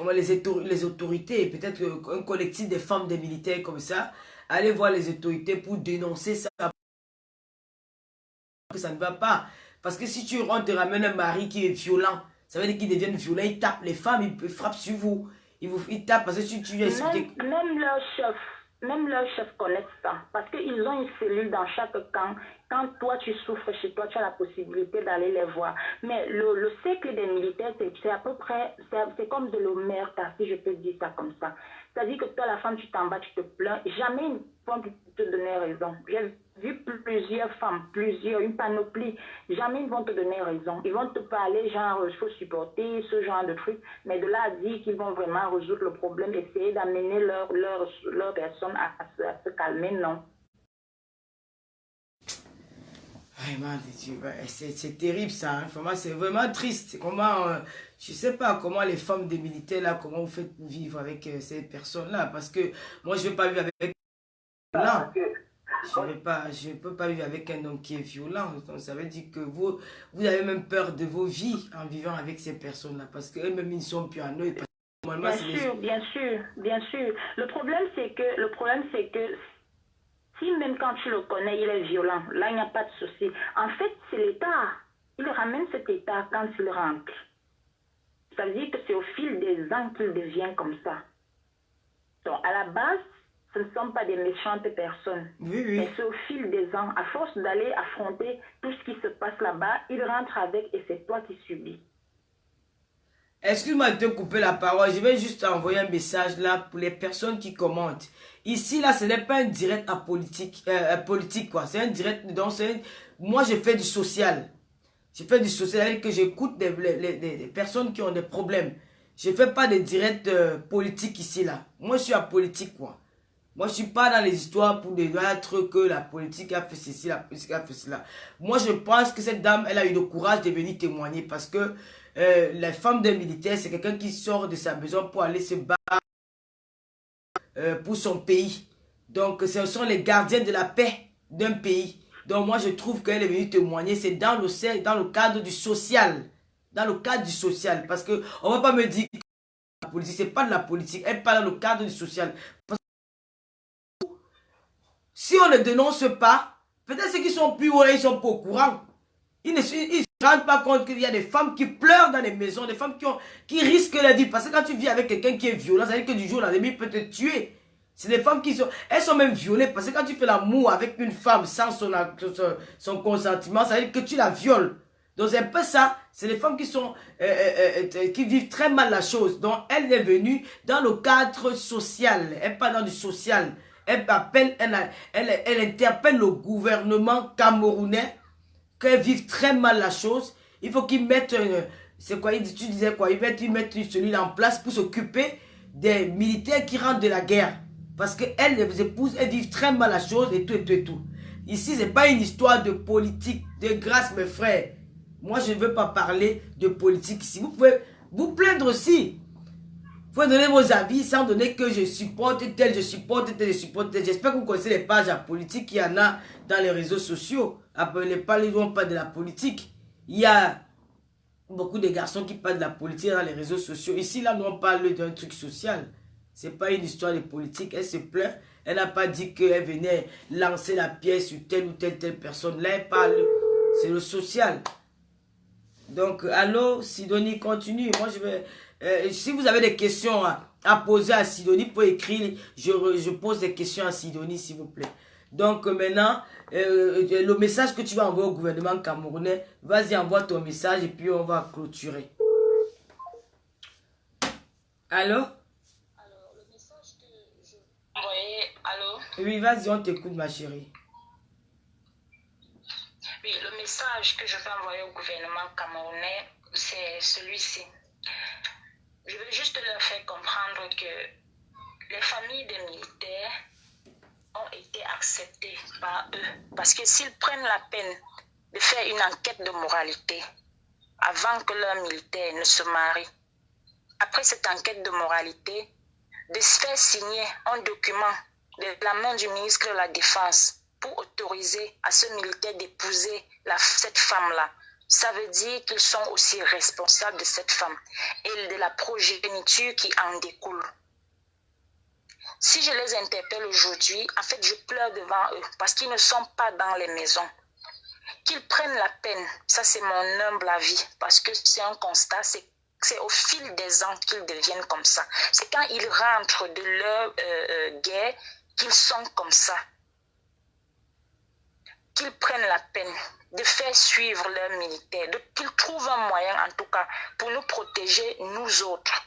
autorités, peut-être un collectif des femmes des militaires comme ça, aller voir les autorités pour dénoncer ça, que ça ne va pas? Parce que si on te ramène un mari qui est violent, ça veut dire qu'il devient violent, il tape les femmes, il frappe sur vous. Il tape parce que tu lui as expliqué. Même leurs chefs connaissent ça. Parce qu'ils ont une cellule dans chaque camp. Quand toi, tu souffres chez toi, tu as la possibilité d'aller les voir. Mais le cercle des militaires, c'est à peu près, c'est comme de l'omerta, si je peux dire ça comme ça. C'est-à-dire que toi, la femme, tu t'en vas, tu te plains. Jamais ils vont te donner raison. J'ai vu plusieurs femmes, une panoplie. Jamais ils vont te donner raison. Ils vont te parler, genre, il faut supporter ce genre de trucs. Mais de là à dire qu'ils vont vraiment résoudre le problème, essayer d'amener leur personne à se calmer, non. C'est terrible ça, hein. C'est vraiment triste. Comment, je sais pas comment les femmes des militaires là, comment vous faites pour vivre avec ces personnes-là, parce que moi je ne veux pas vivre avec là. Je ne peux pas vivre avec un homme qui est violent. Donc ça veut dire que vous avez même peur de vos vies en vivant avec ces personnes-là, parce qu'eux-mêmes ils ne sont plus en eux. Bien sûr. Le problème c'est que si même quand tu le connais, il est violent, là, il n'y a pas de souci. En fait, c'est l'État. Il ramène cet État quand il rentre. Ça veut dire que c'est au fil des ans qu'il devient comme ça. Donc, à la base, ce ne sont pas des méchantes personnes. Oui. Mais c'est au fil des ans. À force d'aller affronter tout ce qui se passe là-bas, il rentre avec et c'est toi qui subis. Excuse-moi de te couper la parole. Je vais juste envoyer un message là pour les personnes qui commentent. Ici, là, ce n'est pas un direct à politique, quoi. C'est un direct, donc moi, je fais du social. Je fais du social et que j'écoute des personnes qui ont des problèmes. Je ne fais pas de direct politique ici, là. Moi, je suis à politique, quoi. Moi, je ne suis pas dans les histoires pour débattre que la politique a fait ceci, la politique a fait cela. Moi, je pense que cette dame, elle a eu le courage de venir témoigner parce que la femme d'un militaire, c'est quelqu'un qui sort de sa maison pour aller se battre pour son pays. Donc, ce sont les gardiens de la paix d'un pays. Donc moi je trouve qu'elle est venue témoigner, c'est dans le cadre du social. Dans le cadre du social. Parce que on ne va pas me dire que la politique, c'est pas de la politique, elle parle dans le cadre du social. Parce que si on ne dénonce pas, peut-être ceux qui sont plus hauts, ils sont pas au courant. Ils ne se rendent pas compte qu'il y a des femmes qui pleurent dans les maisons, des femmes qui risquent la vie. Parce que quand tu vis avec quelqu'un qui est violent, ça veut dire que du jour au lendemain, il peut te tuer. C'est des femmes elles sont même violées. Parce que quand tu fais l'amour avec une femme sans son consentement, ça veut dire que tu la violes. Donc c'est un peu ça. C'est des femmes qui vivent très mal la chose. Donc elle est venue dans le cadre social. Elle parle dans du social. Elle interpelle le gouvernement camerounais qu'elles vivent très mal la chose. Il faut qu'ils mettent, c'est quoi, tu disais quoi, ils mettent une cellule en place pour s'occuper des militaires qui rentrent de la guerre. Parce qu'elles, les épouses, elles vivent très mal la chose et tout, et tout, et tout. Ici, c'est pas une histoire de politique, de grâce, mes frères. Moi, je ne veux pas parler de politique ici. Vous pouvez vous plaindre aussi. Vous pouvez donner vos avis sans donner que je supporte tel, je supporte tel, je supporte tel. J'espère que vous connaissez les pages à politique qu'il y en a dans les réseaux sociaux. Appelez pas les gens pas de la politique. Il y a beaucoup de garçons qui parlent de la politique dans les réseaux sociaux. Ici, là, nous on parle d'un truc social. C'est pas une histoire de politique. Elle se plaint. Elle n'a pas dit qu'elle venait lancer la pièce sur telle ou telle personne. Là, elle parle. C'est le social. Donc, allô, Sidonie, continue. Moi, je vais... si vous avez des questions à poser à Sidonie, vous pouvez écrire. Je pose des questions à Sidonie, s'il vous plaît. Donc, maintenant, le message que tu vas envoyer au gouvernement camerounais, vas-y, envoie ton message et puis on va clôturer. Allô? Alors, le message que je... Oui, allô? Oui, vas-y, on t'écoute, ma chérie. Oui, le message que je vais envoyer au gouvernement camerounais, c'est celui-ci. Je veux juste leur faire comprendre que les familles des militaires ont été acceptées par eux. Parce que s'ils prennent la peine de faire une enquête de moralité avant que leur militaire ne se marie, après cette enquête de moralité, de se faire signer un document de la main du ministre de la Défense pour autoriser à ce militaire d'épouser cette femme-là. Ça veut dire qu'ils sont aussi responsables de cette femme et de la progéniture qui en découle. Si je les interpelle aujourd'hui, en fait, je pleure devant eux parce qu'ils ne sont pas dans les maisons. Qu'ils prennent la peine, ça c'est mon humble avis, parce que c'est un constat, c'est au fil des ans qu'ils deviennent comme ça. C'est quand ils rentrent de leur guerre qu'ils sont comme ça. Qu'ils prennent la peine de faire suivre leurs militaires, qu'ils trouvent un moyen en tout cas pour nous protéger, nous autres.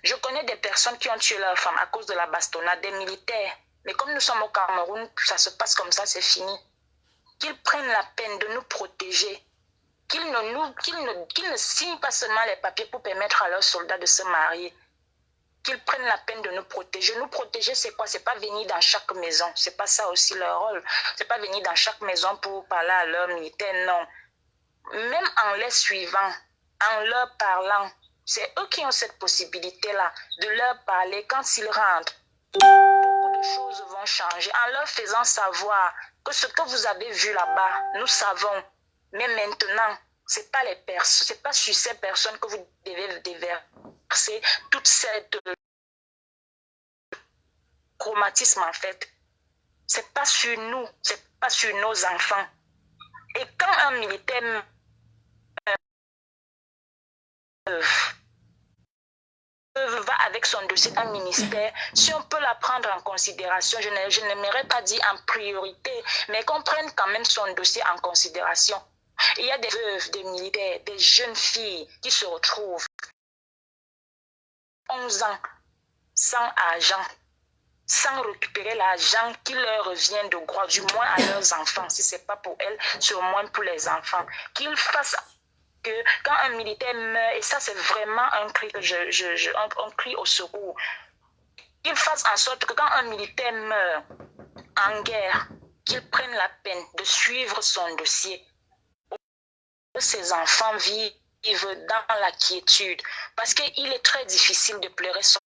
Je connais des personnes qui ont tué leur femme à cause de la bastonnade, des militaires. Mais comme nous sommes au Cameroun, ça se passe comme ça, c'est fini. Qu'ils prennent la peine de nous protéger. Qu'ils ne signent pas seulement les papiers pour permettre à leurs soldats de se marier. Qu'ils prennent la peine de nous protéger. Nous protéger, c'est quoi? C'est pas venir dans chaque maison. C'est pas ça aussi leur rôle. C'est pas venir dans chaque maison pour parler à leurs militaires, non. Même en les suivant, en leur parlant, c'est eux qui ont cette possibilité-là de leur parler quand ils rentrent. Beaucoup de choses vont changer en leur faisant savoir que ce que vous avez vu là-bas, nous savons. Mais maintenant, c'est pas sur ces personnes que vous devez déverser toute cette traumatisme en fait. C'est pas sur nous, c'est pas sur nos enfants. Et quand un militaire va avec son dossier d'un ministère, si on peut la prendre en considération, je n'aimerais pas dire en priorité, mais qu'on prenne quand même son dossier en considération. Il y a des veuves, des militaires, des jeunes filles qui se retrouvent 11 ans sans argent, sans récupérer l'argent qui leur revient de droit, du moins à leurs enfants. Si ce n'est pas pour elles, c'est au moins pour les enfants. Qu'ils fassent que quand un militaire meurt, et ça c'est vraiment un cri, un cri au secours, qu'ils fassent en sorte que quand un militaire meurt en guerre, qu'ils prennent la peine de suivre son dossier. Que ces enfants vivent dans la quiétude. Parce qu'il est très difficile de pleurer son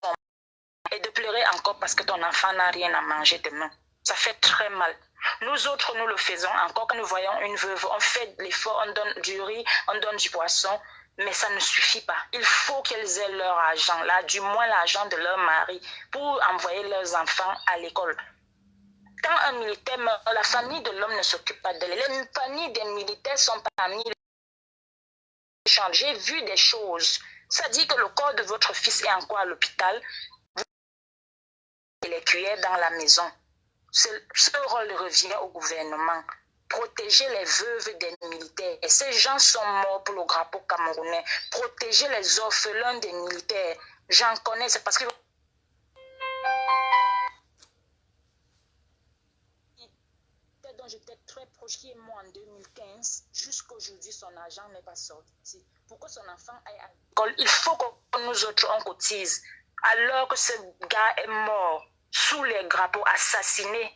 et de pleurer encore parce que ton enfant n'a rien à manger demain. Ça fait très mal. Nous autres, nous le faisons encore quand nous voyons une veuve. On fait l'effort, on donne du riz, on donne du poisson, mais ça ne suffit pas. Il faut qu'elles aient leur argent, là, du moins l'argent de leur mari, pour envoyer leurs enfants à l'école. Quand un militaire meurt, la famille de l'homme ne s'occupe pas d'elle. Les familles des militaires sont parmi les gens. J'ai vu des choses. Ça dit que le corps de votre fils est encore à l'hôpital. Vous avez les cuillères dans la maison. Ce rôle revient au gouvernement. Protéger les veuves des militaires. Et ces gens sont morts pour le drapeau camerounais. Protéger les orphelins des militaires. J'en connais, c'est parce que dont j'étais très proche, qui est mort en 2015, jusqu'aujourd'hui, son argent n'est pas sorti. Pour que son enfant aille à l'école, il faut que nous autres, on cotise. Alors que ce gars est mort sous les drapeaux, assassiné.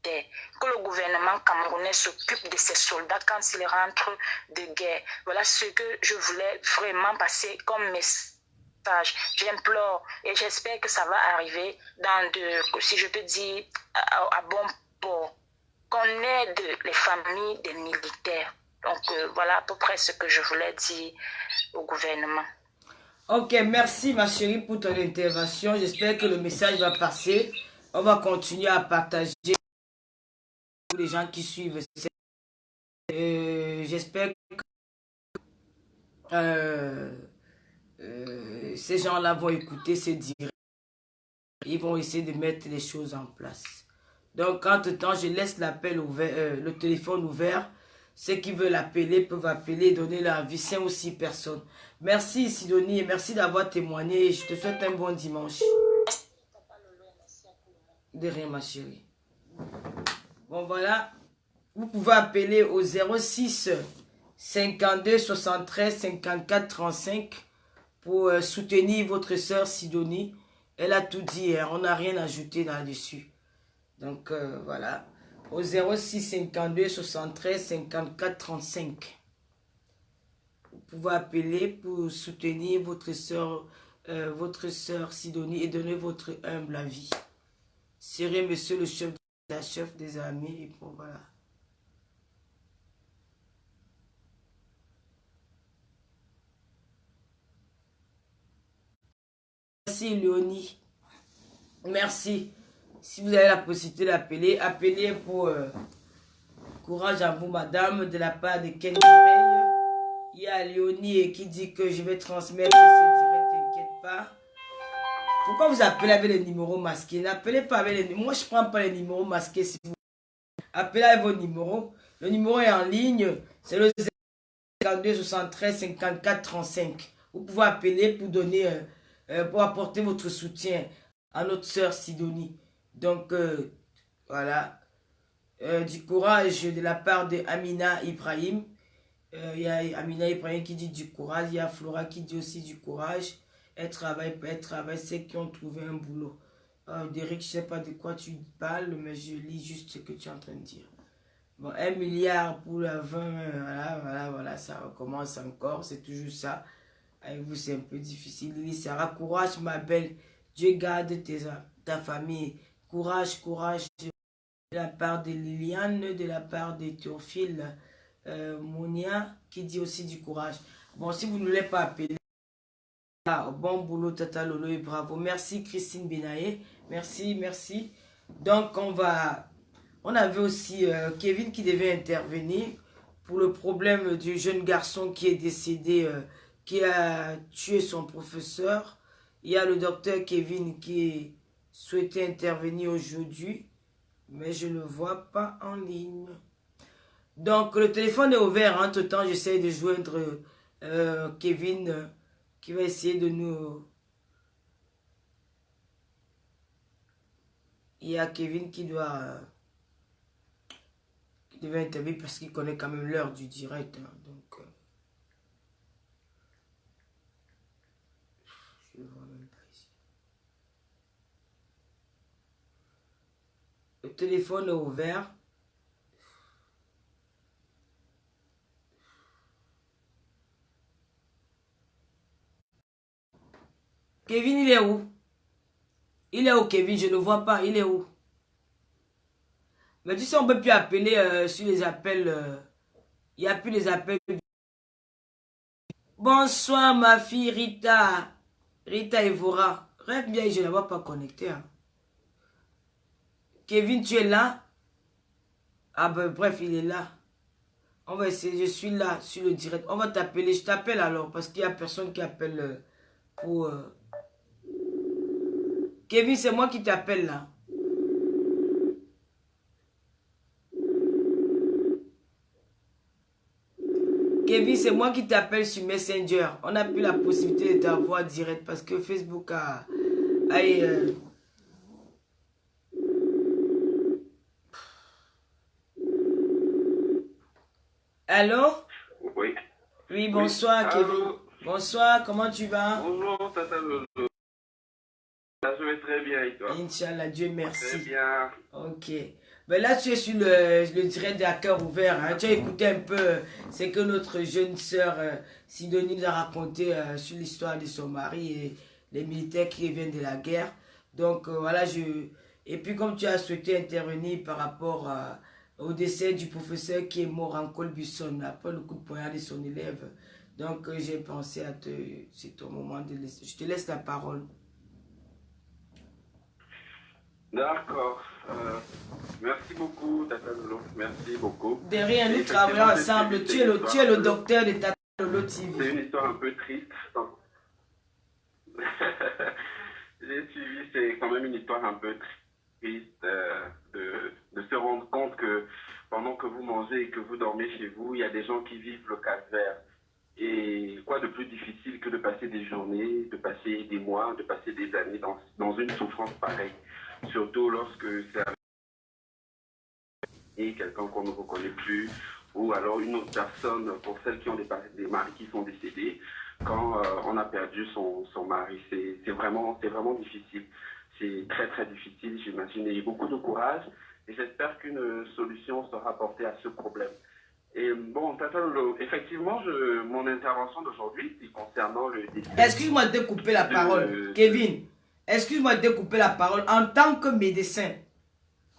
Que le gouvernement camerounais s'occupe de ces soldats quand ils rentrent de guerre. Voilà ce que je voulais vraiment passer comme message. J'implore et j'espère que ça va arriver dans si je peux dire, à bon port, qu'on aide les familles des militaires. Donc voilà à peu près ce que je voulais dire au gouvernement. Ok, merci ma chérie pour ton intervention. J'espère que le message va passer. On va continuer à partager pour les gens qui suivent. J'espère que ces gens-là vont écouter ces directs. Ils vont essayer de mettre les choses en place. Donc, entre-temps, je laisse l'appel ouvert, le téléphone ouvert. Ceux qui veulent appeler peuvent appeler, donner leur avis, 5 ou 6 personnes. Merci Sidonie et merci d'avoir témoigné. Je te souhaite un bon dimanche. De rien ma chérie. Bon voilà, vous pouvez appeler au 06 52 73 54 35 pour soutenir votre soeur Sidonie. Elle a tout dit, hein, on n'a rien ajouté là-dessus. Donc voilà, au 06 52 73 54 35. Vous pouvez appeler pour soutenir votre soeur Sidonie et donner votre humble avis. Serez monsieur le chef des amis et bon voilà. Merci Léonie. Merci. Si vous avez la possibilité d'appeler, appelez pour courage à vous madame de la part de Ken Mireille. Il y a Léonie qui dit que je vais transmettre ce direct, t'inquiète pas. Pourquoi vous appelez avec les numéros masqués? N'appelez pas avec les numéros. Moi je ne prends pas les numéros masqués si vous appelez avec vos numéros. Le numéro est en ligne. C'est le 52 73 54 35. Vous pouvez appeler pour donner, pour apporter votre soutien à notre sœur Sidonie. Donc, voilà. Du courage de la part de Amina Ibrahim. Il y a Amina Ibrahim qui dit du courage. Il y a Flora qui dit aussi du courage. Elle travaille, ceux qui ont trouvé un boulot. Derek, je ne sais pas de quoi tu parles, mais je lis juste ce que tu es en train de dire. Bon, 1 milliard pour la 20, voilà, ça recommence encore, c'est toujours ça. Avec vous, c'est un peu difficile. Lily Sarah, courage, ma belle. Dieu garde ta famille. Courage, courage. De la part de Liliane, de la part de Théophile, Monia, qui dit aussi du courage. Bon, si vous ne voulez pas appeler, bon boulot, Tata Lolo et bravo. Merci, Christine Benaye. Merci, merci. Donc, on avait aussi Kevin qui devait intervenir pour le problème du jeune garçon qui est décédé, qui a tué son professeur. Il y a le docteur Kevin qui souhaitait intervenir aujourd'hui, mais je ne le vois pas en ligne. Donc, le téléphone est ouvert. Entre-temps, j'essaie de joindre Kevin qui va essayer de nous... Il y a Kevin qui devait intervenir parce qu'il connaît quand même l'heure du direct. Hein, donc, je ne le vois même pas ici. Le téléphone est ouvert. Kevin, il est où? Il est où, Kevin? Je ne le vois pas. Il est où? Mais tu sais, on ne peut plus appeler sur les appels. Il n'y a plus les appels. Bonsoir, ma fille Rita. Rita Evora. Reste bien, je ne la vois pas connectée. Hein. Kevin, tu es là? Ah ben bref, il est là. On va essayer, je suis là sur le direct. On va t'appeler, je t'appelle alors parce qu'il n'y a personne qui appelle pour... Kevin, c'est moi qui t'appelle là. Kevin, c'est moi qui t'appelle sur Messenger. On n'a plus la possibilité d'avoir direct parce que Facebook a... Allô? Oui. Oui, bonsoir, Oui. Kevin. Allô? Bonsoir, comment tu vas? Bonjour, Tata Lolo. Je vais très bien et toi? Inch'Allah, Dieu merci. Très bien. Ok. Ben là, tu es sur le direct à cœur ouvert. Hein. Tu as écouté un peu ce que notre jeune sœur Sidonie nous a raconté sur l'histoire de son mari et les militaires qui reviennent de la guerre. Donc voilà, Et puis comme tu as souhaité intervenir par rapport au décès du professeur qui est mort en Colbusson après le coup de poignard de son élève. Donc j'ai pensé à te... C'est ton moment de laisser... Je te laisse la parole. D'accord. Merci beaucoup, Tata Lolo. Merci beaucoup. De rien, nous travaillons ensemble. Tu es le docteur de Tata Lolo TV. C'est une histoire un peu triste. J'ai suivi, c'est quand même une histoire un peu triste de se rendre compte que pendant que vous mangez et que vous dormez chez vous, il y a des gens qui vivent le calvaire. Et quoi de plus difficile que de passer des journées, de passer des mois, de passer des années dans une souffrance pareille. Surtout lorsque c'est avec quelqu'un qu'on ne reconnaît plus, ou alors une autre personne, pour celles qui ont des maris qui sont décédés, quand on a perdu son mari. C'est vraiment difficile. C'est très très difficile, j'imagine. Il y a beaucoup de courage et j'espère qu'une solution sera apportée à ce problème. Et bon, Tata Lolo, effectivement, mon intervention d'aujourd'hui, c'est concernant le décès. Excuse-moi de couper la parole, Kevin. Excuse-moi de couper la parole. En tant que médecin,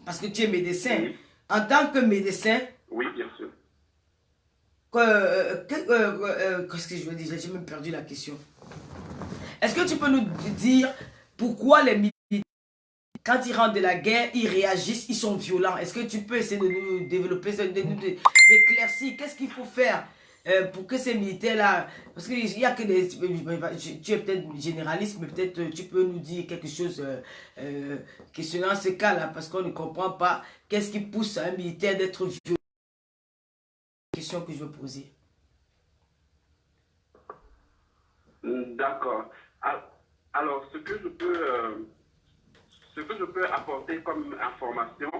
parce que tu es médecin, oui. En tant que médecin... Oui, bien sûr. Qu'est-ce que je veux dire? J'ai même perdu la question. Est-ce que tu peux nous dire pourquoi les militaires, quand ils rentrent de la guerre, ils réagissent, ils sont violents? Est-ce que tu peux essayer de nous développer, de nous éclaircir? Qu'est-ce qu'il faut faire pour que ces militaires-là... Parce qu'il y a que des... Tu es peut-être généraliste, mais peut-être tu peux nous dire quelque chose questionnant ce cas-là, parce qu'on ne comprend pas qu'est-ce qui pousse un militaire d'être violent. Question que je veux poser. D'accord. Alors, ce que je peux apporter comme information,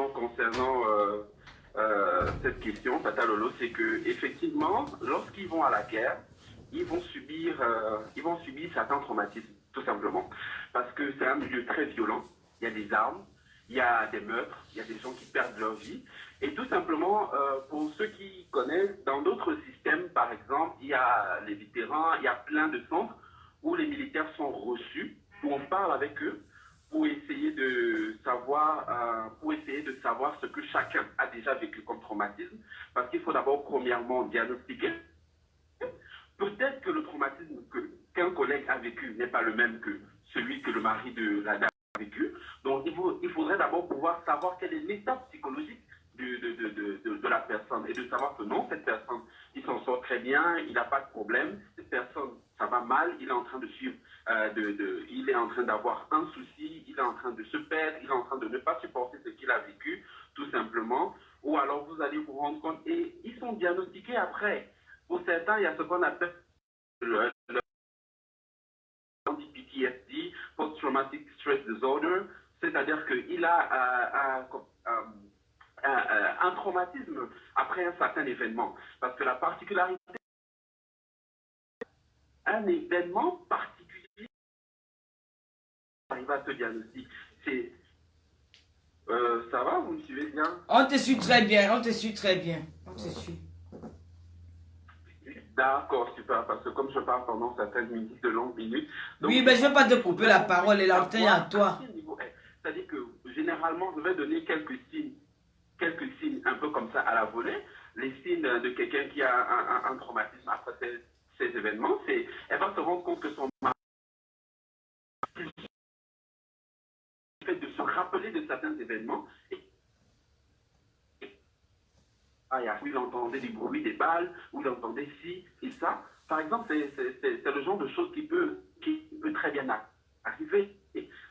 concernant cette question, Tata Lolo, c'est que effectivement, lorsqu'ils vont à la guerre, ils vont subir certains traumatismes, tout simplement, parce que c'est un milieu très violent. Il y a des armes, il y a des meurtres, il y a des gens qui perdent leur vie. Et tout simplement, pour ceux qui connaissent, dans d'autres systèmes, par exemple, il y a les vétérans, il y a plein de centres où les militaires sont reçus, où on parle avec eux pour essayer de savoir, ce que chacun a déjà vécu comme traumatisme. Parce qu'il faut d'abord, premièrement, diagnostiquer. Peut-être que le traumatisme qu'un collègue a vécu n'est pas le même que celui que le mari de la dame a vécu. Donc, il faudrait d'abord pouvoir savoir quelle est l'état psychologique de la personne et de savoir que non, cette personne, il s'en sort très bien, il n'a pas de problème, cette personne, ça va mal, il est en train de suivre, il est en train d'avoir un souci, il est en train de se perdre, il est en train de ne pas supporter ce qu'il a vécu, tout simplement, ou alors vous allez vous rendre compte, et ils sont diagnostiqués après. Pour certains, il y a ce qu'on appelle le PTSD, Post-Traumatic Stress Disorder, c'est-à-dire qu'il a un traumatisme après un certain événement. Parce que la particularité, un événement particulier arrive à ce diagnostic. Ça va, vous me suivez bien? On te suit très bien, on te suit très bien. On te suit. D'accord, super, parce que comme je parle pendant certaines minutes, de longues minutes... Donc, Oui, mais je ne vais pas te couper la parole et l'antenne est à toi. C'est-à-dire que généralement, je vais donner quelques signes un peu comme ça à la volée. Les signes de quelqu'un qui a un traumatisme après ces événements, c'est elle va se rendre compte que son mari fait de se rappeler de certains événements. Où il entendait des bruits des balles, où il entendait ci et ça. Par exemple, c'est le genre de choses qui peut très bien arriver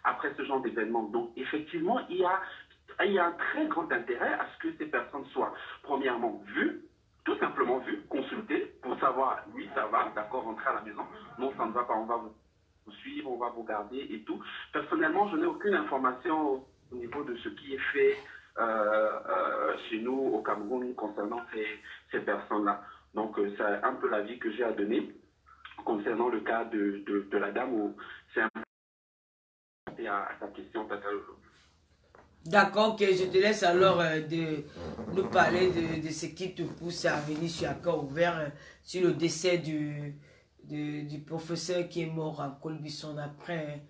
après ce genre d'événement. Donc, effectivement, il y a un très grand intérêt à ce que ces personnes soient, premièrement, vues, tout simplement vues, consultées, pour savoir, oui, ça va, d'accord, rentrer à la maison, non, ça ne va pas, on va vous suivre, on va vous garder et tout. Personnellement, je n'ai aucune information au niveau de ce qui est fait chez nous au Cameroun concernant ces personnes-là. Donc, c'est un peu l'avis que j'ai à donner concernant le cas de la dame où c'est un peu à ta question, Tata Lolo. D'accord, ok, je te laisse alors de nous parler de ce qui te pousse à venir sur un cœur ouvert sur le décès du professeur qui est mort à Colbisson après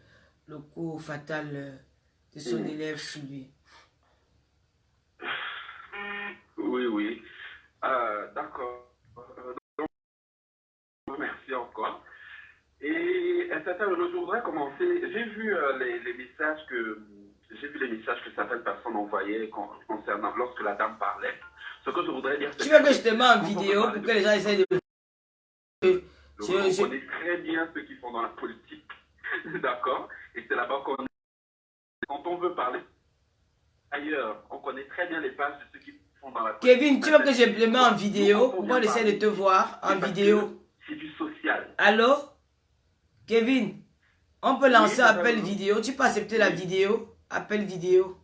le coup fatal de son élève sur lui. Oui, oui. D'accord. Merci encore. Et je voudrais commencer. J'ai vu les messages que certaines personnes envoyaient concernant lorsque la dame parlait. Ce que je voudrais dire, c'est tu veux que je te mette en vidéo pour que les gens essayent de... on connaît très bien ceux qui sont dans la politique. D'accord? Et c'est là-bas quand on veut parler ailleurs, on connaît très bien les pages de ceux qui sont dans la politique. Kevin, tu veux que je te mette en vidéo pour qu'on essaie de te voir en vidéo? C'est du social. Allô? Kevin, on peut lancer appel vidéo. Tu peux accepter la vidéo? Appel vidéo.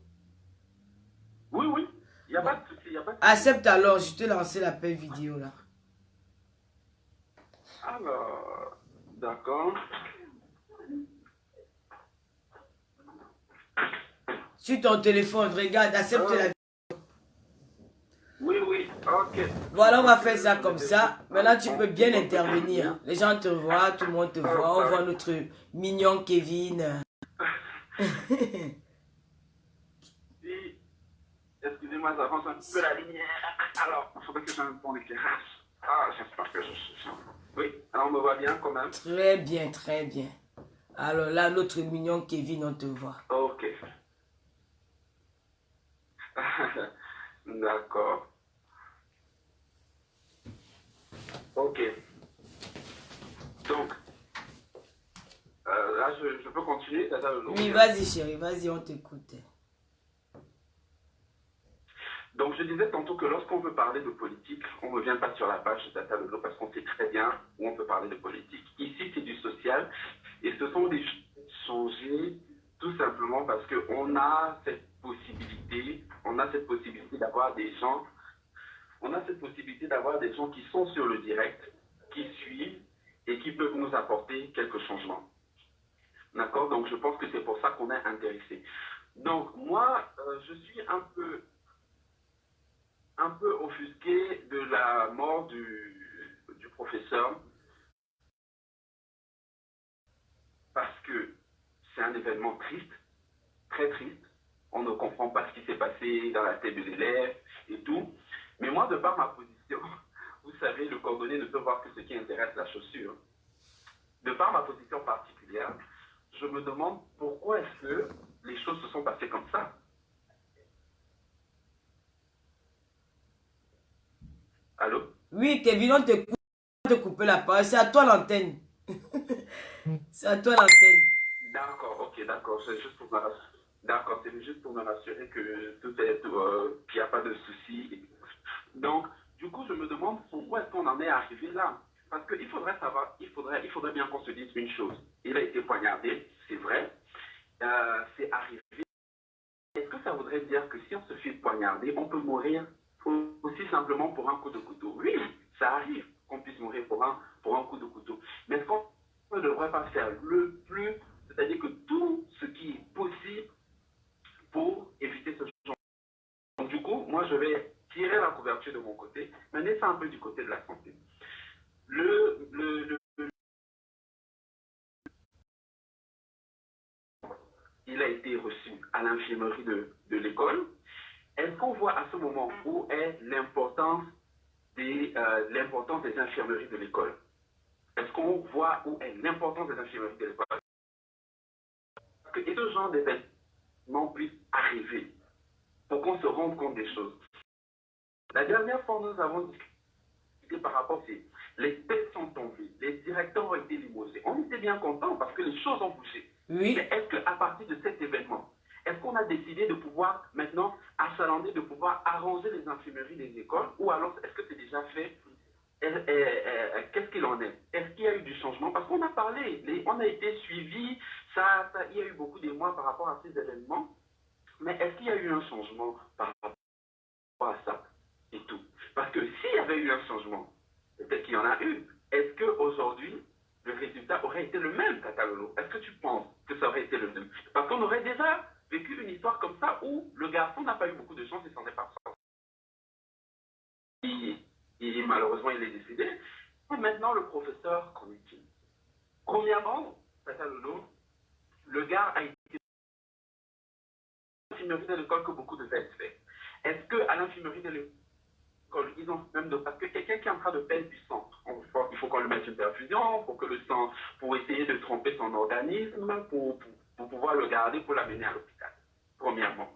Oui, oui. Il n'y a pas de souci. Accepte alors, je te lance l'appel vidéo là. Alors, d'accord. Sur ton téléphone, regarde, accepte la vidéo. Oui, oui, ok. Voilà, on va faire ça comme ça. Maintenant, tu peux bien intervenir. Les gens te voient, tout le monde te voit. On voit notre mignon Kevin. Excusez-moi, j'avance un peu la lumière. Alors, il faudrait que j'ai un bon éclairage. Ah, j'espère que je suis... Oui, alors on me voit bien quand même. Très bien, très bien. Alors là, notre mignon Kevin, on te voit. Ok. D'accord. Ok. Donc, là, je peux continuer, Tata Lolo? Oui, vas-y chérie, vas-y, on t'écoute. Donc, je disais tantôt que lorsqu'on veut parler de politique, on ne vient pas sur la page de Tata Lolo parce qu'on sait très bien où on peut parler de politique. Ici, c'est du social et ce sont des changer tout simplement parce qu'on a cette possibilité, d'avoir des gens, qui sont sur le direct, qui suivent et qui peuvent nous apporter quelques changements. D'accord? Donc, je pense que c'est pour ça qu'on est intéressé. Donc, moi, je suis un peu offusqué de la mort du professeur parce que c'est un événement triste, très triste. On ne comprend pas ce qui s'est passé dans la tête de l'élève et tout. Mais moi, de par ma position, vous savez, le cordonnier ne peut voir que ce qui intéresse la chaussure. De par ma position particulière, je me demande pourquoi est-ce que les choses se sont passées comme ça. Allô? Oui, Kevin, on te coupe la parole. C'est à toi l'antenne. C'est à toi l'antenne. D'accord, ok, d'accord. C'est juste pour me rassurer. D'accord, c'est juste pour me rassurer que tout est, qu'il n'y a pas de souci. Donc, du coup, je me demande pourquoi est-ce qu'on en est arrivé là. Parce qu'il faudrait savoir, il faudrait bien qu'on se dise une chose. Il a été poignardé, c'est vrai. C'est arrivé. Est-ce que ça voudrait dire que si on se fait poignarder, on peut mourir aussi simplement pour un coup de couteau? Oui, ça arrive qu'on puisse mourir pour un coup de couteau. Mais est-ce qu'on ne devrait pas faire le plus, c'est-à-dire que tout ce qui est possible pour éviter ce genre? Donc du coup, moi je vais tirer la couverture de mon côté, mener ça un peu du côté de la santé. Il a été reçu à l'infirmerie de l'école. Est-ce qu'on voit à ce moment où est l'importance des infirmeries de l'école? Est-ce qu'on voit où est l'importance des infirmeries de l'école? Parce que ce genre d'événements puissent arriver pour qu'on se rende compte des choses. La dernière fois, nous avons discuté par rapport à les têtes sont tombées, les directeurs ont été limogés. On était bien contents parce que les choses ont bougé. Oui. Mais est-ce qu'à partir de cet événement, est-ce qu'on a décidé de pouvoir maintenant achalander, de pouvoir arranger les infirmeries des écoles, ou alors est-ce que c'est déjà fait? Qu'est-ce qu'il en est? Est-ce qu'il y a eu du changement? Parce qu'on a parlé, on a été suivi, il y a eu beaucoup d'émois par rapport à ces événements, mais est-ce qu'il y a eu un changement par rapport à ça et tout? Parce que s'il y avait eu un changement, peut-être qu'il y en a eu, est-ce qu'aujourd'hui, le résultat aurait été le même, Katalolo? Est-ce que tu penses que ça aurait été le même? Parce qu'on aurait déjà vécu une histoire comme ça où le garçon n'a pas eu beaucoup de chance et s'en est pas sorti. Malheureusement, il est décédé. Et maintenant, le professeur, qu'en est-il? Premièrement, Katalolo, le gars a été à l'infirmerie de l'école que beaucoup devaient être faits. Est-ce qu'à l'infirmerie de l'école, ils ont même de... Parce que quelqu'un qui est en train de perdre du sang, il faut qu'on lui mette une perfusion, pour que le sang, pour essayer de tromper son organisme, pour pouvoir le garder, pour l'amener à l'hôpital, premièrement.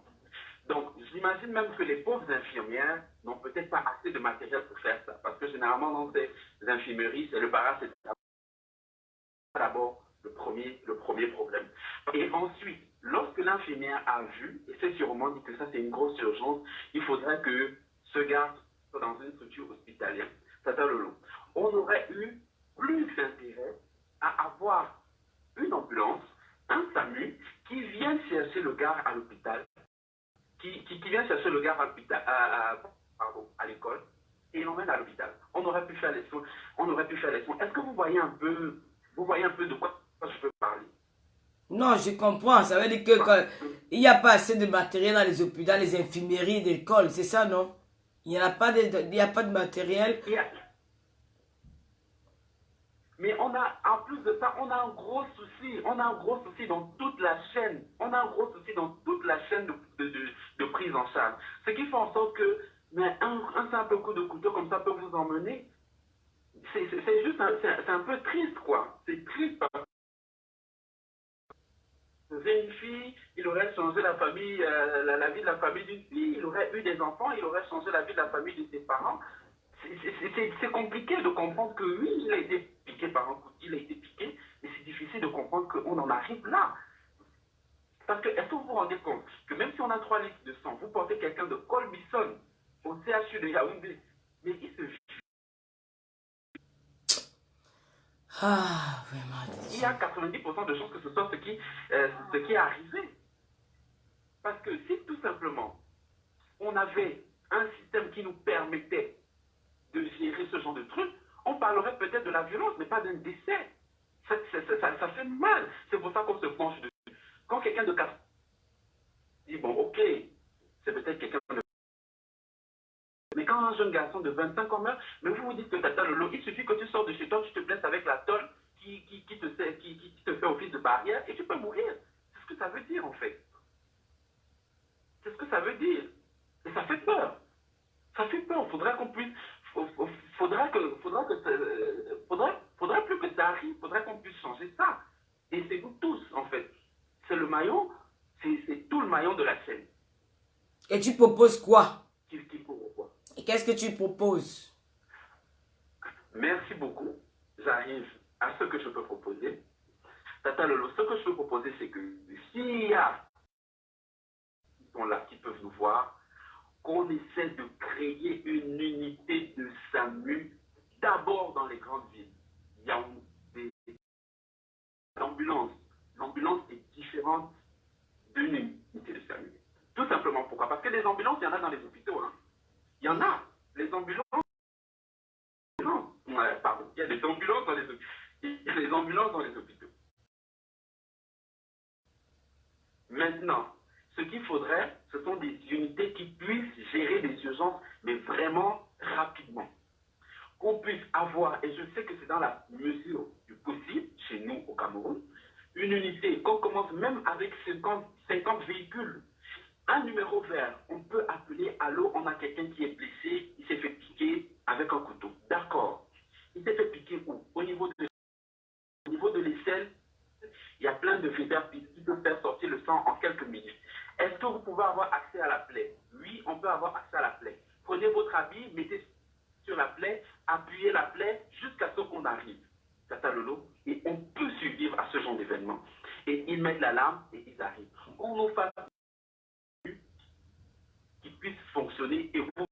Donc, j'imagine même que les pauvres infirmières n'ont peut-être pas assez de matériel pour faire ça, parce que généralement, dans ces infirmeries, c'est le paracétamol d'abord le premier problème. Et ensuite, lorsque l'infirmière a vu, et c'est sûrement dit que ça c'est une grosse urgence, il faudrait que ce gars soit dans une structure hospitalière. On aurait eu plus d'intérêt à avoir une ambulance, un SAMU, qui vienne chercher le gars à l'hôpital, qui vient chercher le gars à l'école, et l'emmène à l'hôpital. On aurait pu faire les soins. Est-ce que vous voyez un peu de quoi je peux parler? Non, je comprends. Ça veut dire que il n'y a pas assez de matériel dans les hôpitaux, dans les infirmeries d'école, c'est ça, non? Il n'y a pas de matériel. Mais en plus de ça, on a un gros souci. On a un gros souci dans toute la chaîne. De prise en charge. Ce qui fait en sorte que un simple coup de couteau comme ça peut vous emmener. C'est juste, c'est un peu triste, quoi. C'est triste parce que une fille, il aurait changé la famille, la vie de la famille d'une fille, il aurait eu des enfants, il aurait changé la vie de la famille de ses parents. C'est compliqué de comprendre que oui, il a été piqué par un coup, il a été piqué, mais c'est difficile de comprendre qu'on en arrive là. Parce que, est-ce que vous vous rendez compte que même si on a 3 litres de sang, vous portez quelqu'un de Colbison au CHU de Yaoundé, mais il se... Ah, vraiment. Il y a 90% de chances que ce soit ce qui est arrivé. Parce que si tout simplement, on avait un système qui nous permettait de gérer ce genre de trucs, on parlerait peut-être de la violence, mais pas d'un décès. Ça fait mal. C'est pour ça qu'on se penche dessus. Quand quelqu'un de 4 dit, bon, ok, c'est peut-être quelqu'un de... Mais quand un jeune garçon de 25 ans meurt, mais vous vous dites que Tata Lolo, il suffit que tu sors de chez toi, tu te blesses avec la tôle qui te fait office de barrière et tu peux mourir. C'est ce que ça veut dire en fait. C'est ce que ça veut dire. Et ça fait peur. Ça fait peur. Faudrait qu'on puisse... Faudrait plus que ça arrive. Faudrait qu'on puisse changer ça. Et c'est vous tous en fait. C'est le maillon, c'est tout le maillon de la chaîne. Et tu proposes quoi? Quoi? Et qu'est-ce que tu proposes? Merci beaucoup. J'arrive à ce que je peux proposer. Tata Lolo, ce que je peux proposer, c'est que s'il y a qui sont là, qui peuvent nous voir, qu'on essaie de créer une unité de SAMU d'abord dans les grandes villes. Il y a l'ambulance. L'ambulance est différente d'une unité de SAMU. Tout simplement pourquoi? Parce que les ambulances, il y en a dans les hôpitaux. Hein. Il y en a. Les ambulances. Pardon. Il y a des ambulances dans les hôpitaux. Il y a des ambulances dans les hôpitaux. Maintenant, ce qu'il faudrait, ce sont des unités qui puissent gérer des urgences, mais vraiment rapidement. qu'on puisse avoir, et je sais que c'est dans la mesure du possible, chez nous au Cameroun, une unité, qu'on commence même avec 50 véhicules. Un numéro vert, on peut appeler, allô, on a quelqu'un qui est blessé, il s'est fait piquer avec un couteau. D'accord. Il s'est fait piquer où? Au niveau de l'aisselle, il y a plein de fibres qui peuvent faire sortir le sang en quelques minutes. Est-ce que vous pouvez avoir accès à la plaie? Oui, on peut avoir accès à la plaie. Prenez votre habit, mettez sur la plaie, appuyez la plaie jusqu'à ce qu'on arrive. Tata Lolo, et on peut survivre à ce genre d'événement. Et ils mettent l'alarme et ils arrivent. On nous fait qui puissent fonctionner et vous.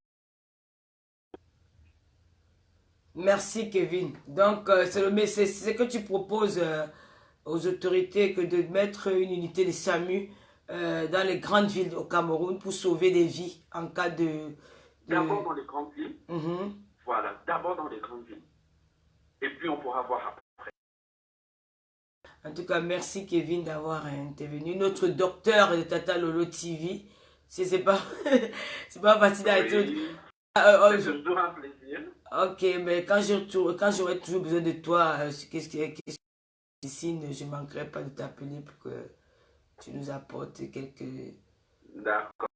Merci Kevin. Donc, c'est ce que tu proposes aux autorités que de mettre une unité de SAMU dans les grandes villes au Cameroun pour sauver des vies en cas de... D'abord dans les grandes villes. Voilà, d'abord dans les grandes villes. Et puis on pourra voir après. En tout cas, merci Kevin d'avoir intervenu. Notre docteur de Tata Lolo TV. C'est pas, c'est pas facile à être. Oui, c'est toujours un plaisir. Ok, mais quand j'aurai toujours besoin de toi, qu'est-ce que signe, je ne manquerai pas de t'appeler pour que tu nous apportes quelques... D'accord.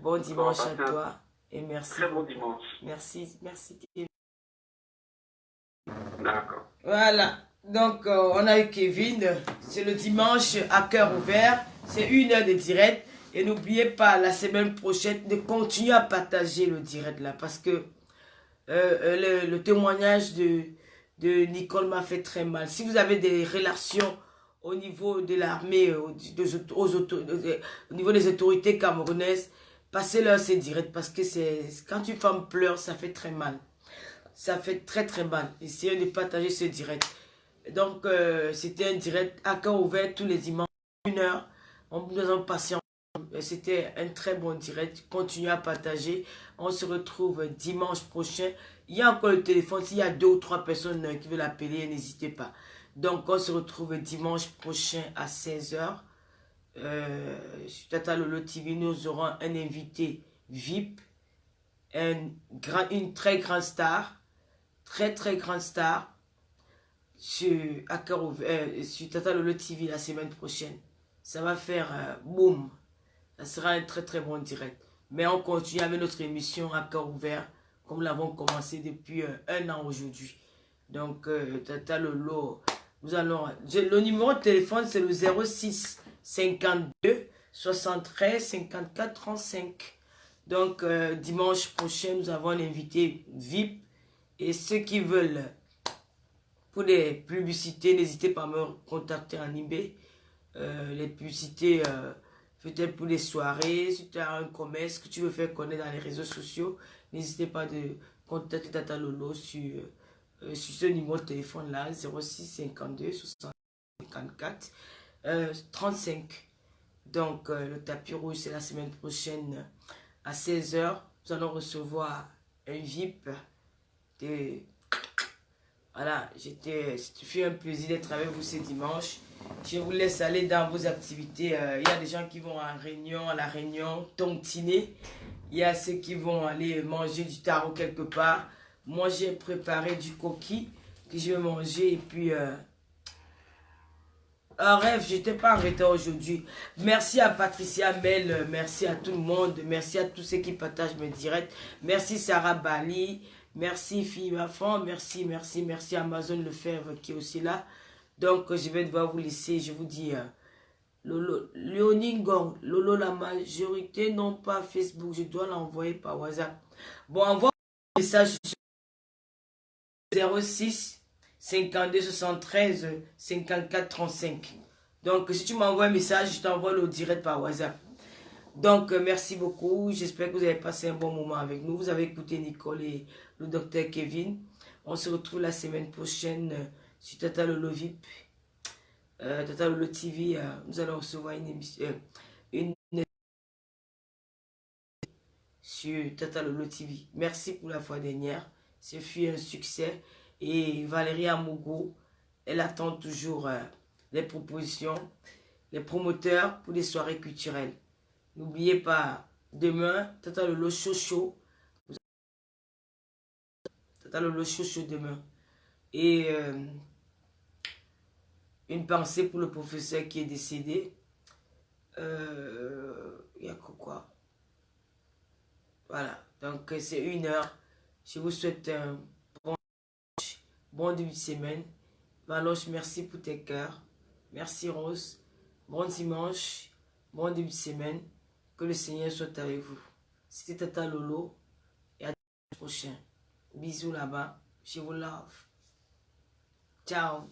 Bon dimanche à toi et merci. Très bon dimanche. Merci. D'accord. Voilà, donc on a eu Kevin, c'est le dimanche à cœur ouvert, c'est 1 heure de direct. Et n'oubliez pas, la semaine prochaine, de continuer à partager le direct là, parce que le témoignage de Nicole m'a fait très mal. Si vous avez des relations au niveau de l'armée, au niveau des autorités camerounaises, passez-leur ces directs, parce que quand une femme pleure, ça fait très mal. Ça fait très très mal. Essayez de partager ce direct. Donc, c'était un direct à cœur ouvert tous les dimanches, 1 heure. Nous avons passé. C'était un très bon direct. Continuez à partager. On se retrouve dimanche prochain. Il y a encore le téléphone. S'il y a 2 ou 3 personnes qui veulent appeler, n'hésitez pas. Donc, on se retrouve dimanche prochain à 16 h. Sur Tata Lolo TV, nous aurons un invité VIP. Une très grande star. Très grande star. Sur Tata Lolo TV la semaine prochaine. Ça va faire boum. Ça sera un très bon direct. Mais on continue avec notre émission à cœur ouvert, comme nous l'avons commencé depuis 1 an aujourd'hui. Donc, Tata Lolo, le numéro de téléphone, c'est le 06 52 73 54 35. Donc, dimanche prochain, nous avons un invité VIP. Et ceux qui veulent, pour des publicités, n'hésitez pas à me contacter en eBay. Les publicités... peut-être pour les soirées, si tu as un commerce que tu veux faire connaître dans les réseaux sociaux, n'hésitez pas de contacter Tata Lolo sur ce numéro de téléphone là, 06 52 60 54 35. Donc le tapis rouge, c'est la semaine prochaine à 16 h. Nous allons recevoir un VIP. Voilà, c'était fait un plaisir d'être avec vous ce dimanche. Je vous laisse aller dans vos activités. Il y a des gens qui vont à la Réunion, tontiner. Il y a ceux qui vont aller manger du taro quelque part. Moi, j'ai préparé du coquille que je vais manger. Et puis, un rêve, je n'étais pas en retard aujourd'hui. Merci à Patricia Mel, merci à tout le monde. Merci à tous ceux qui partagent mes directs. Merci Sarah Bali. Merci Fille Mafan, merci Amazon Lefebvre qui est aussi là. Donc je vais devoir vous laisser, je vous dis Léonie Gong, Lolo, la majorité n'ont pas Facebook, je dois l'envoyer par WhatsApp. Bon, envoie un message sur 06 52 73 54 35. Donc si tu m'envoies un message, je t'envoie le direct par WhatsApp. Donc, merci beaucoup. J'espère que vous avez passé un bon moment avec nous. Vous avez écouté Nicole et le docteur Kevin. On se retrouve la semaine prochaine sur Tata Lolo VIP. Tata Lolo TV, nous allons recevoir une émission sur Tata Lolo TV. Merci pour la fois dernière. Ce fut un succès. Et Valérie Amogo, elle attend toujours les propositions, les promoteurs pour des soirées culturelles. N'oubliez pas, demain, Tata Lolo Show. Tata Lolo chaud demain. Et une pensée pour le professeur qui est décédé. Il y a quoi? Voilà, donc c'est 1 heure. Je vous souhaite un bon début de semaine. Valoche, merci pour tes cœurs. Merci Rose. Bon dimanche. Bon début de semaine. Que le Seigneur soit avec vous. C'était Tata Lolo. Et à dimanche prochain. Bisous là-bas. Je vous love. Ciao.